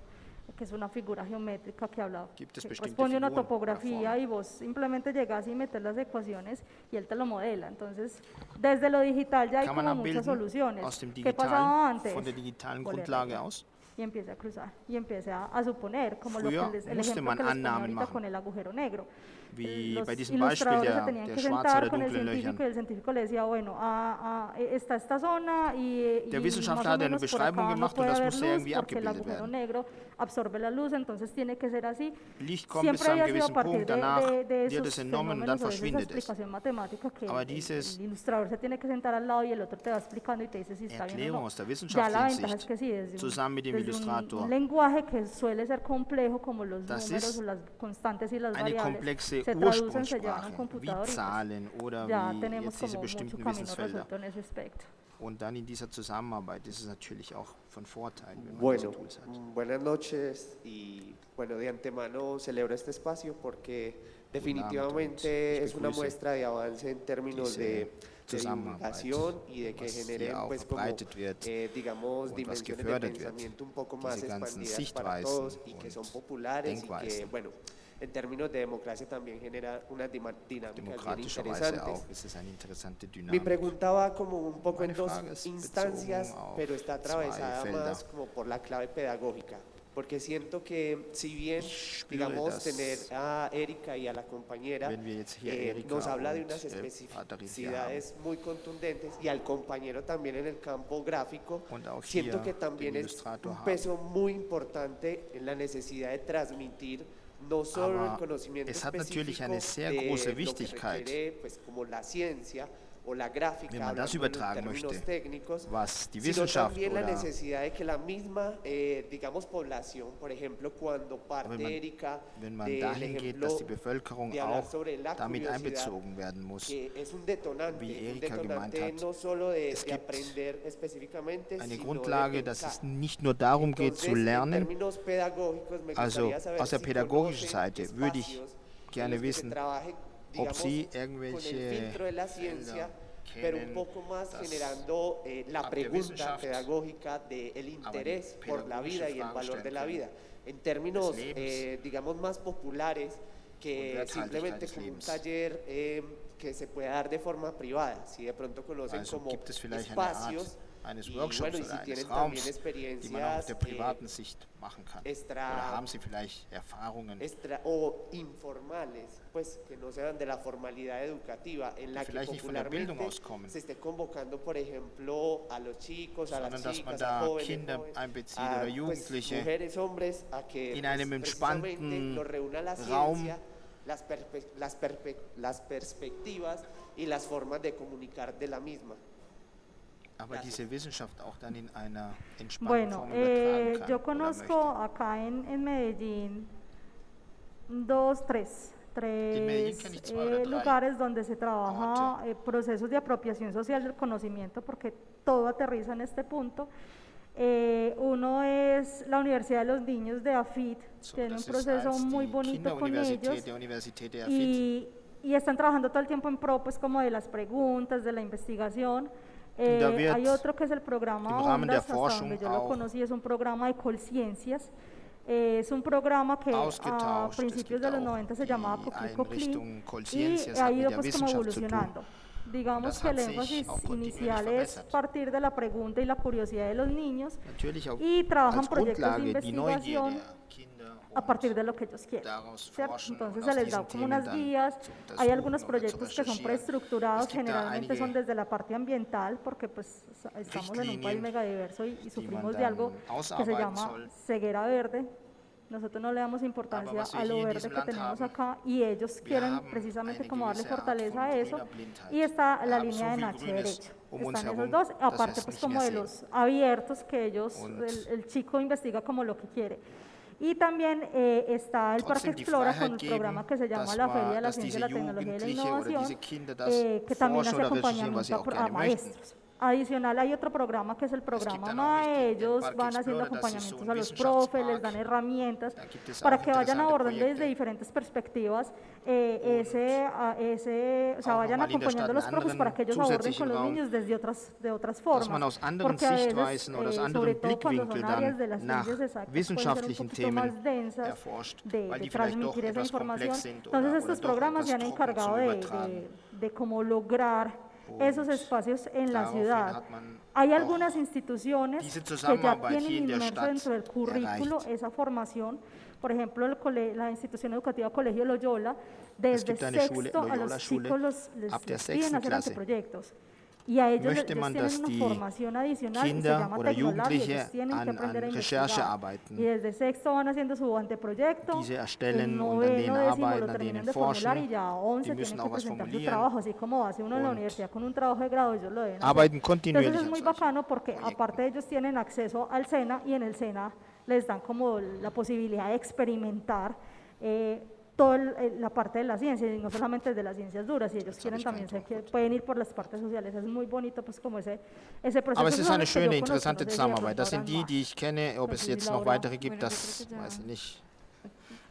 que es una figura geométrica que habla, Gibt es que bestimmte responde a una Figuren oder topografía Formen. y vos simplemente llegas y metes las ecuaciones y él te lo modela. Entonces, desde lo digital ya hay kann man como muchas abbilden soluciones. aus dem ¿Qué pasaba digitalen, antes? von der digitalen Volver Grundlage allá. aus. Y empieza a cruzar y empieza a suponer, como lo Früher que el musste ejemplo man que les ponía Annahmen ahorita machen. con el agujero negro. Wie Los bei diesem Beispiel ilustradores se der, tenían der que schwarzen sentar oder con el dunklen científico y Löchern. el científico le decía, bueno, está esta zona y Der más Wissenschaftler o hat eine menos por Beschreibung acá no gemacht und puede das haber musste luz irgendwie porque el abgebildet agujero werden. negro absorbe la luz, entonces tiene que ser así. Licht kommt bis Siempre zu einem había sido a gewissen partir Punkt, danach de wird esos es entnommen und dann fenómenos o de esa verschwindet es. explicación matemática que Aber el dieses ilustrador se tiene que sentar al lado y el otro te va explicando y te dice si está bien Erklärung o no. aus der Ya la wissenschaftlichen ventaja es Sicht que sí, desde zusammen mit dem desde Illustrator un lenguaje que suele ser complejo como los Das números ist o las constantes y las eine variables, komplexe se traducen, se llevan a un Ursprungssprache, wie computador y pues Zahlen oder ya wie tenemos jetzt diese como mucho bestimmten camino Wissensfelder. resuelto en ese aspecto. Und dann in dieser Zusammenarbeit ist es natürlich auch von Vorteil, wenn man Bueno, diese Tools hat. buenas noches y bueno, de antemano celebro este espacio porque definitivamente es una muestra de avance en términos de divulgación y de que was generen hier auch pues como verbreitet wird digamos und was dimensiones de gefördert wird. pensamiento un poco más Diese ganzen expandidas para Sichtweisen todos y que son und populares y que Denkweisen. bueno, en términos de democracia también genera unas dinámicas bien Demokratischerweise interesantes. auch ist es eine interessante Mi Dynamik. pregunta va como un poco en Meine dos Frage ist instancias, bezogen auf pero está atravesada zwei Felder. más como por la clave pedagógica, porque siento que si bien, spüre, digamos, dass tener a Erika y a la compañera Wenn wir jetzt hier Erika nos habla de und, unas Patricia especificidades muy contundentes y al compañero también en el campo gráfico, Und auch siento hier que también den es Illustrator un haben. peso muy importante en la necesidad de transmitir no solo el Aber conocimiento es hat natürlich específico eine sehr de große lo que Wichtigkeit, requiere, pues, como la ciencia o la gráfica, wenn man das hablando en übertragen términos möchte, técnicos, was die sino Wissenschaft también la oder necesidad de que la misma, digamos, población, por ejemplo, cuando parte wenn man, Erika wenn man del dahin geht, ejemplo dass die Bevölkerung de hablar auch sobre la damit curiosidad, einbezogen werden muss. que es un detonante, wie un Erika detonante gemeint hat. no solo de Es gibt aprender específicamente, Eine sino Grundlage, de dass pensar. es nicht nur darum geht zu Entonces, en lernen. términos pedagógicos, me Also gustaría saber aus der si pädagogischen conocen Seite würde ich espacios en gerne los que se wissen, trabaje, ob digamos, Sie con el irgendwelche filtro de la ciencia Felder pero un poco más generando la pregunta pedagógica del interés por la vida y el valor de la vida, en términos, digamos, más populares que simplemente como un taller que se puede dar de forma privada, si de pronto conocen como espacios. Eines Y Workshops bueno, y oder si eines tienen Raums, también die man auch auf experiencias der privaten Sicht machen kann. Oder haben Sie vielleicht Erfahrungen, o informales, pues que no sean de la formalidad educativa, en la que vielleicht nicht von der Bildung popularmente auskommen, se esté convocando, por ejemplo, a los chicos, a las sondern dass man chicas, a da jóvenes, Kinder jóvenes, einbezieht a, oder pues, Jugendliche mujeres, hombres, a que in einem precisamente entspannten los reúna la Raum, ciencia, las perspectivas y las formas de comunicar de la misma. aber diese Wissenschaft auch dann in einer entspannten Bueno, Form übertragen kann yo oder conozco möchte. acá en Medellín tres Medellín kenne ich 2 oder 3 lugares donde se trabaja procesos de apropiación social del conocimiento, porque todo aterriza en este punto. Uno es la Universidad de los Niños de AFIT, tiene un das ist proceso als muy die bonito con Kinderuniversität ellos der Universität der Erfurt. y están trabajando todo el tiempo en pro, pues como de las preguntas, de la investigación. Da wird Hay otro que es el programa im Rahmen der Ondas, hasta Forschung donde yo lo auch conocí, es un programa de Colciencias. Es un programa que a ausgetauscht. Es principios gibt de los auch 90 se die llamaba Coquelicot Einrichtung y Colciencias, ha hat mit ido der pues como Wissenschaft zu tun. evolucionando. Digamos das que el hat sich énfasis auch kontinuierlich inicial es verbessert. partir de la pregunta y la curiosidad de los niños Natürlich auch y trabajan als proyectos de Grundlage die Neugier investigación der Kinder a partir de lo que ellos quieren. daraus ¿Cierto? forschen Entonces und se aus les da diesen como Themen unas dann guías, zu hay untersuchen algunos oder zu proyectos que son recherchieren. preestructurados, Es gibt da generalmente son einige desde la parte ambiental, porque pues estamos en un país Richtlinien, megadiverso y die sufrimos man de dann algo que se ausarbeiten llama soll. ceguera verde. Nosotros no le damos importancia was wir a lo hier in verde diesem que Land tenemos haben, acá y ellos quieren haben precisamente eine como darle gewisse Art fortaleza a von eso grüner Blindheit. y está Wir la haben línea so de viel Nache Grünes derecho. um uns Están esos herum, dos, dass aparte wir es pues nicht como mehr de sehen. los abiertos que ellos, Und el chico investiga como lo que quiere. Y también está el Parque trotzdem die Explora con Freiheit un geben, programa que se llama dass la Feria de la dass Ciencia y diese la Tecnología y la Jugendliche oder Innovación, diese Kinder das que también forschen hace oder recherchieren, was sie acompañamiento auch a gerne möchten. maestros. Adicional hay otro programa que es el programa dann auch MAE, nicht den ellos Parque van haciendo Explorer, das ist so acompañamientos ein a los profes, les Wissenschaftspark. dan herramientas Da gibt es para auch que vayan interessante abordando desde Projekte. diferentes perspectivas, o sea, auch vayan nochmal in der acompañando a los Stadt profes einen para que ellos aborden zusätzlichen con los Raum, niños desde otras dass formas. man aus anderen Porque a veces, Sichtweisen oder aus sobre anderen todo cuando son Blickwinkeln áreas de dann las nach ciencias exactas, pueden ser un wissenschaftlichen poquito más Themen densas erforscht, de weil die vielleicht doch transmitir esa etwas información. komplex sind Entonces oder estos doch programas etwas se han trocken encargado zum Übertragen. de cómo lograr esos espacios en la Daraufhin ciudad. hat man Hay auch algunas instituciones diese que ya Zusammenarbeit hier tienen in der inmerso Stadt dentro del currículo erreicht. esa formación. Por ejemplo, la institución educativa Colegio Loyola, desde gibt eine Schule, sexto a los Loyola-Schule, chicos les ab der piden 6. hacer Klasse. anteproyectos. Y a ellos, Möchte ellos man, tienen dass una die formación adicional y se Kinder llama oder Tecnolab y Jugendliche ellos tienen que an aprender a Recherche investigar. arbeiten. Y desde sexto van haciendo su anteproyecto, Diese en erstellen und an noveno, denen décimo arbeiten, lo an terminan denen de formular y forschen. ya a 11 Die tienen müssen que auch was presentar su formulieren. trabajo, así como hace uno en la Und universidad con un trabajo de grado, ellos lo deben hacer. Arbeiten Entonces kontinuierlich es an muy solchen bacano porque Projekten. aparte ellos tienen acceso al SENA y en el SENA les dan como la posibilidad de experimentar toda la parte de la ciencia y no solamente de las ciencias duras, si ellos quieren también pueden ir por las partes sociales, es muy bonito pues como ese proceso. Aber es ist Esos son eine los que yo schöne, conozco, interessante no sé si de Zusammenarbeit. pronto Das sind habrán die, más. die ich kenne. Ob es Entonces, jetzt noch Laura. weitere gibt, Bueno, yo das creo que ya- weiß ich nicht.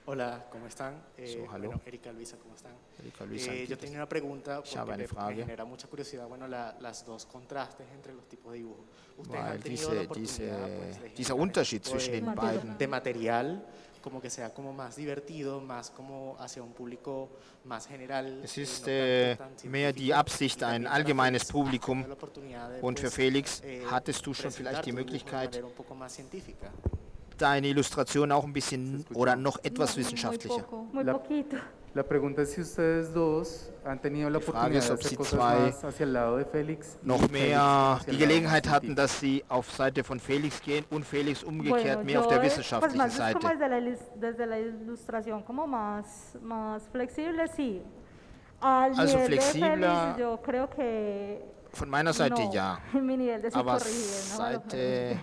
Hola, ¿cómo están? So, hallo. Bueno, Erika, Luisa, ¿cómo están? Erika, Luisa, yo tenía una pregunta Ich habe porque eine Frage. me genera mucha curiosidad, bueno, las dos contrastes entre los tipos de dibujo. Ustedes Weil han tenido la diese, oportunidad pues, de dieser generar Unterschied este tipo zwischen den de, beiden, de material, como que sea como más divertido, más como hacia un público más general. es y ist no tanto tan mehr die científico. Absicht, Y ein también para allgemeines Felix, Publikum. tuve la oportunidad de, Und für pues, Felix hattest du schon presentar vielleicht die tu dibujo de Möglichkeit, manera un poco más científica. deine Illustration auch ein bisschen oder noch etwas wissenschaftlicher. Muy poquito. La pregunta es si ustedes dos han tenido la Die Frage oportunidad ist, de ob hacer Sie cosas zwei más hacia el lado de Félix y noch Félix mehr hacia die el lado Gelegenheit más hatten, científico. dass sie auf Seite von Felix gehen und Felix umgekehrt Bueno, mehr auf yo der pues wissenschaftlichen más es como Seite. desde la ilustración como más flexible, sí. Al Also nivel de flexibler, Félix, yo creo que Von meiner Seite no, ja. mi nivel de Aber psicorrigir, no me lo Seite,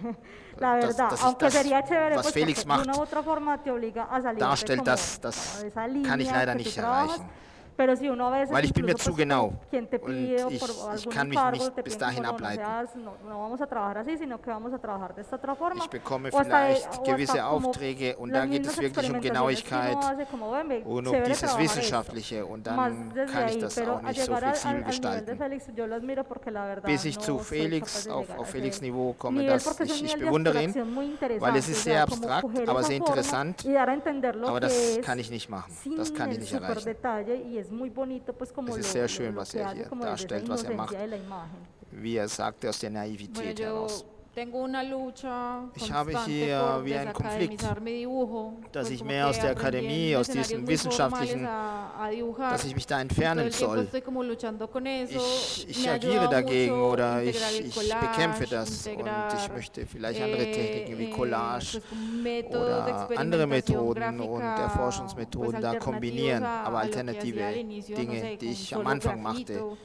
la das- verdad, das ist aunque das, sería chévere was pues Felix porque de una macht, u otra forma te obliga a salir darstellt, como das de esa línea kann ich leider que tú nicht trabajas, erreichen. Pero si uno a veces weil ich bin mir incluso, zu pues, genau como quien te und pide o ich por algún kann mich encargo nicht te bis piden dahin como no ableiten. seas, no vamos a trabajar así, sino que vamos a trabajar de esta otra forma. Ich bekomme O hasta vielleicht gewisse como Aufträge und las da geht mismas es wirklich um experimentaciones que uno Genauigkeit hace, como, ven, und um chévere dieses trabajar esto. Wissenschaftliche und Más dann desde kann ich ahí, das pero auch a nicht so llegar flexibel al nivel de gestalten. Félix, yo lo admiro porque la verdad Bis ich no zu soy Felix, capaz de llegar a auf ese Felix Niveau komme, nivel, dass porque es un ich nivel de bewundere ihn, abstracción muy interesante, weil es ist o sea, sehr como abstrakt, coger aber esa sehr forma interessant, y dar a entender lo aber que das es kann ich nicht machen, sin das kann ich el nicht super erreichen. detalle, y es muy bonito pues como Es ist lo, sehr schön, lo was que er hace hier como desde esa darstellt, was er inocencia macht, de la imagen. wie er sagt, aus der Bueno, Naivität yo heraus. tengo una lucha Ich habe constante hier por wie einen Konflikt, desacademizar mi dibujo, dass pues ich como mehr que aus der aprendí en Akademie, aus escenarios diesem muy Wissenschaftlichen, formales a dibujar, dass ich mich da y todo entfernen el tiempo soll. estoy como luchando con eso. Ich Me ha agiere ayudado dagegen mucho oder integrar el ich collage, bekämpfe das und ich integrar, möchte vielleicht andere Techniken wie Collage pues, métodos de oder andere experimentación Methoden und gráfica, pues, Erforschungsmethoden da alternativos kombinieren, a aber lo que hacía al alternative inicio, no Dinge, sé, die con ich am solo Anfang machte. grafito.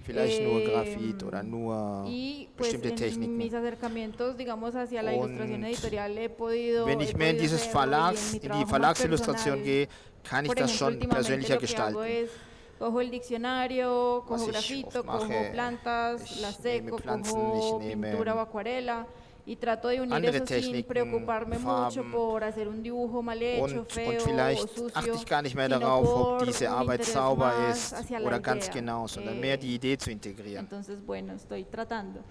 Vielleicht nur Graphit oder nur Y pues bestimmte en Techniken. mis acercamientos, digamos, hacia la Und ilustración editorial he podido, Wenn ich mehr in dieses hacerlo, y en mi in die trabajo más Verlagsillustration personal. gehe, kann ich Por das ejemplo, schon últimamente persönlicher lo que hago gestalten. es, cojo el diccionario, cojo Was ich grafito, oft cojo mache, plantas, ich las nehme seco, Pflanzen, cojo ich nehme pintura o acuarela, y trato de unir andere eso sin Techniken, preocuparme mucho Farben. por hacer un dibujo mal hecho, Und feo o vielleicht sucio, achte ich gar nicht mehr sino darauf, ob por diese un Arbeit interés sauber más ist hacia la oder ganz idea. genau, sondern mehr die Idee zu integrieren. Entonces, bueno, estoy tratando.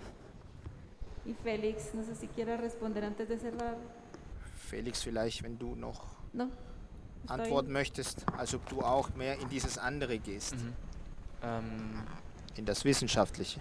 Y Félix, no sé si quiere responder antes de cerrar. Felix, vielleicht, wenn du noch No. antworten möchtest, als ob du auch mehr in dieses andere gehst, in das Wissenschaftliche.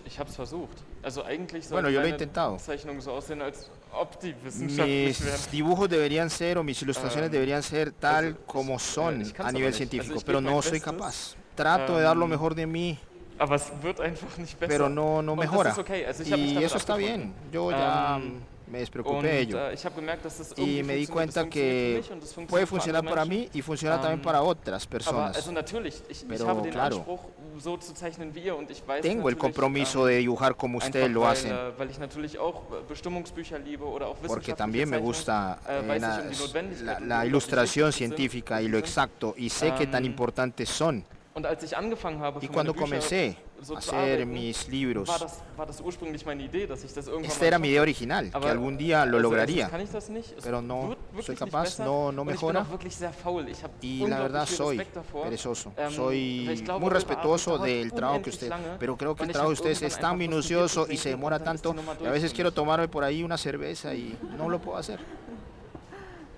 Ich habe es versucht. Also eigentlich Bueno, soll yo lo he meine intentado. Zeichnungen so aussehen, als ob die wissenschaftlich wären. Mis dibujos deberían ser o mis ilustraciones deberían ser tal como son ich kann's a aber nivel nicht. científico, Also ich pero gebe no mein soy Bestes, capaz. Trato de dar lo mejor de mí, Aber es wird einfach nicht besser. pero no Und mejora. das ist okay. Also ich habe mich Y damit eso está abgefunden. bien. Yo ya Ähm, me despreocupé und de ello. ich habe gemerkt, dass das Y irgendwie me di funktioniert. Das cuenta funktioniert que für mich und das puede funktioniert für funcionar andere para Menschen. mí y funciona también para otras Aber personas. also natürlich, ich Pero habe den claro, Anspruch, so zu zeichnen wie ihr, und ich weiß tengo el natürlich, compromiso de dibujar como ustedes einfach lo weil, hacen, weil ich natürlich auch Bestimmungsbücher liebe oder auch porque wissenschaftliche también me Zeichnungen, gusta weiß ich um die Notwendigkeit und la wie ilustración wichtig sie sind, científica y wie lo sie sind. exacto, y sé qué tan importantes son. Und als ich angefangen habe, Y für cuando meine Bücher comencé so a zu hacer arbeiten, mis libros, war das ursprünglich meine Idee, dass ich das irgendwann esta mal era mi schaffe. idea original, que Aber, algún día lo also lograría, erstens kann ich das nicht, es pero no wird wirklich soy nicht capaz, besser, no und ich bin mejora. auch wirklich sehr faul. Ich habe Y la unglaublich verdad viel soy Respekt davor, perezoso, weil soy ich glaube, muy eure respetuoso Arbeit del dauert trabajo que unendlich usted, lange, pero creo que und el ich trabajo habe de ustedes irgendwann es tan einfach Lust, ein Bier minucioso zu y se trinken, demora und dann ist die tanto, Nummer y a veces durch für quiero mich. tomarme por ahí una cerveza y no lo puedo hacer.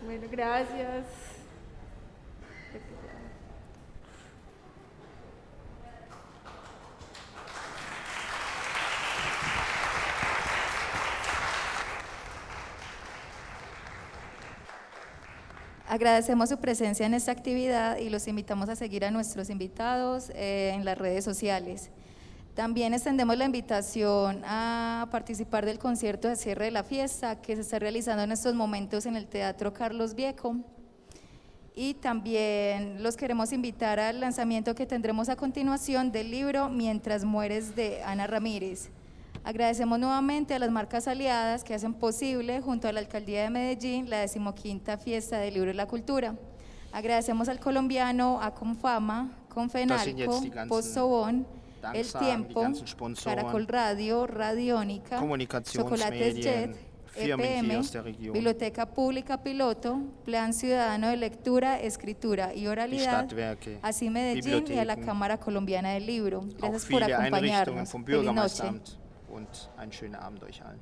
Bueno, gracias. Agradecemos su presencia en esta actividad y los invitamos a seguir a nuestros invitados en las redes sociales. También extendemos la invitación a participar del concierto de cierre de la fiesta que se está realizando en estos momentos en el Teatro Carlos Vieco. Y también los queremos invitar al lanzamiento que tendremos a continuación del libro Mientras mueres, de Ana Ramírez. Agradecemos nuevamente a las marcas aliadas que hacen posible, junto a la Alcaldía de Medellín, la 15ª Fiesta del Libro y la Cultura. Agradecemos al colombiano Aconfama, Confenalco, Postobón, El Tiempo, Caracol Radio, Radiónica, Chocolates Jet, EPM, Biblioteca Pública Piloto, Plan Ciudadano de Lectura, Escritura y Oralidad, así Medellín y a la Cámara Colombiana del Libro. Gracias por acompañarnos. Vom Feliz noche. Bürgermeisteramt und einen schönen Abend euch allen.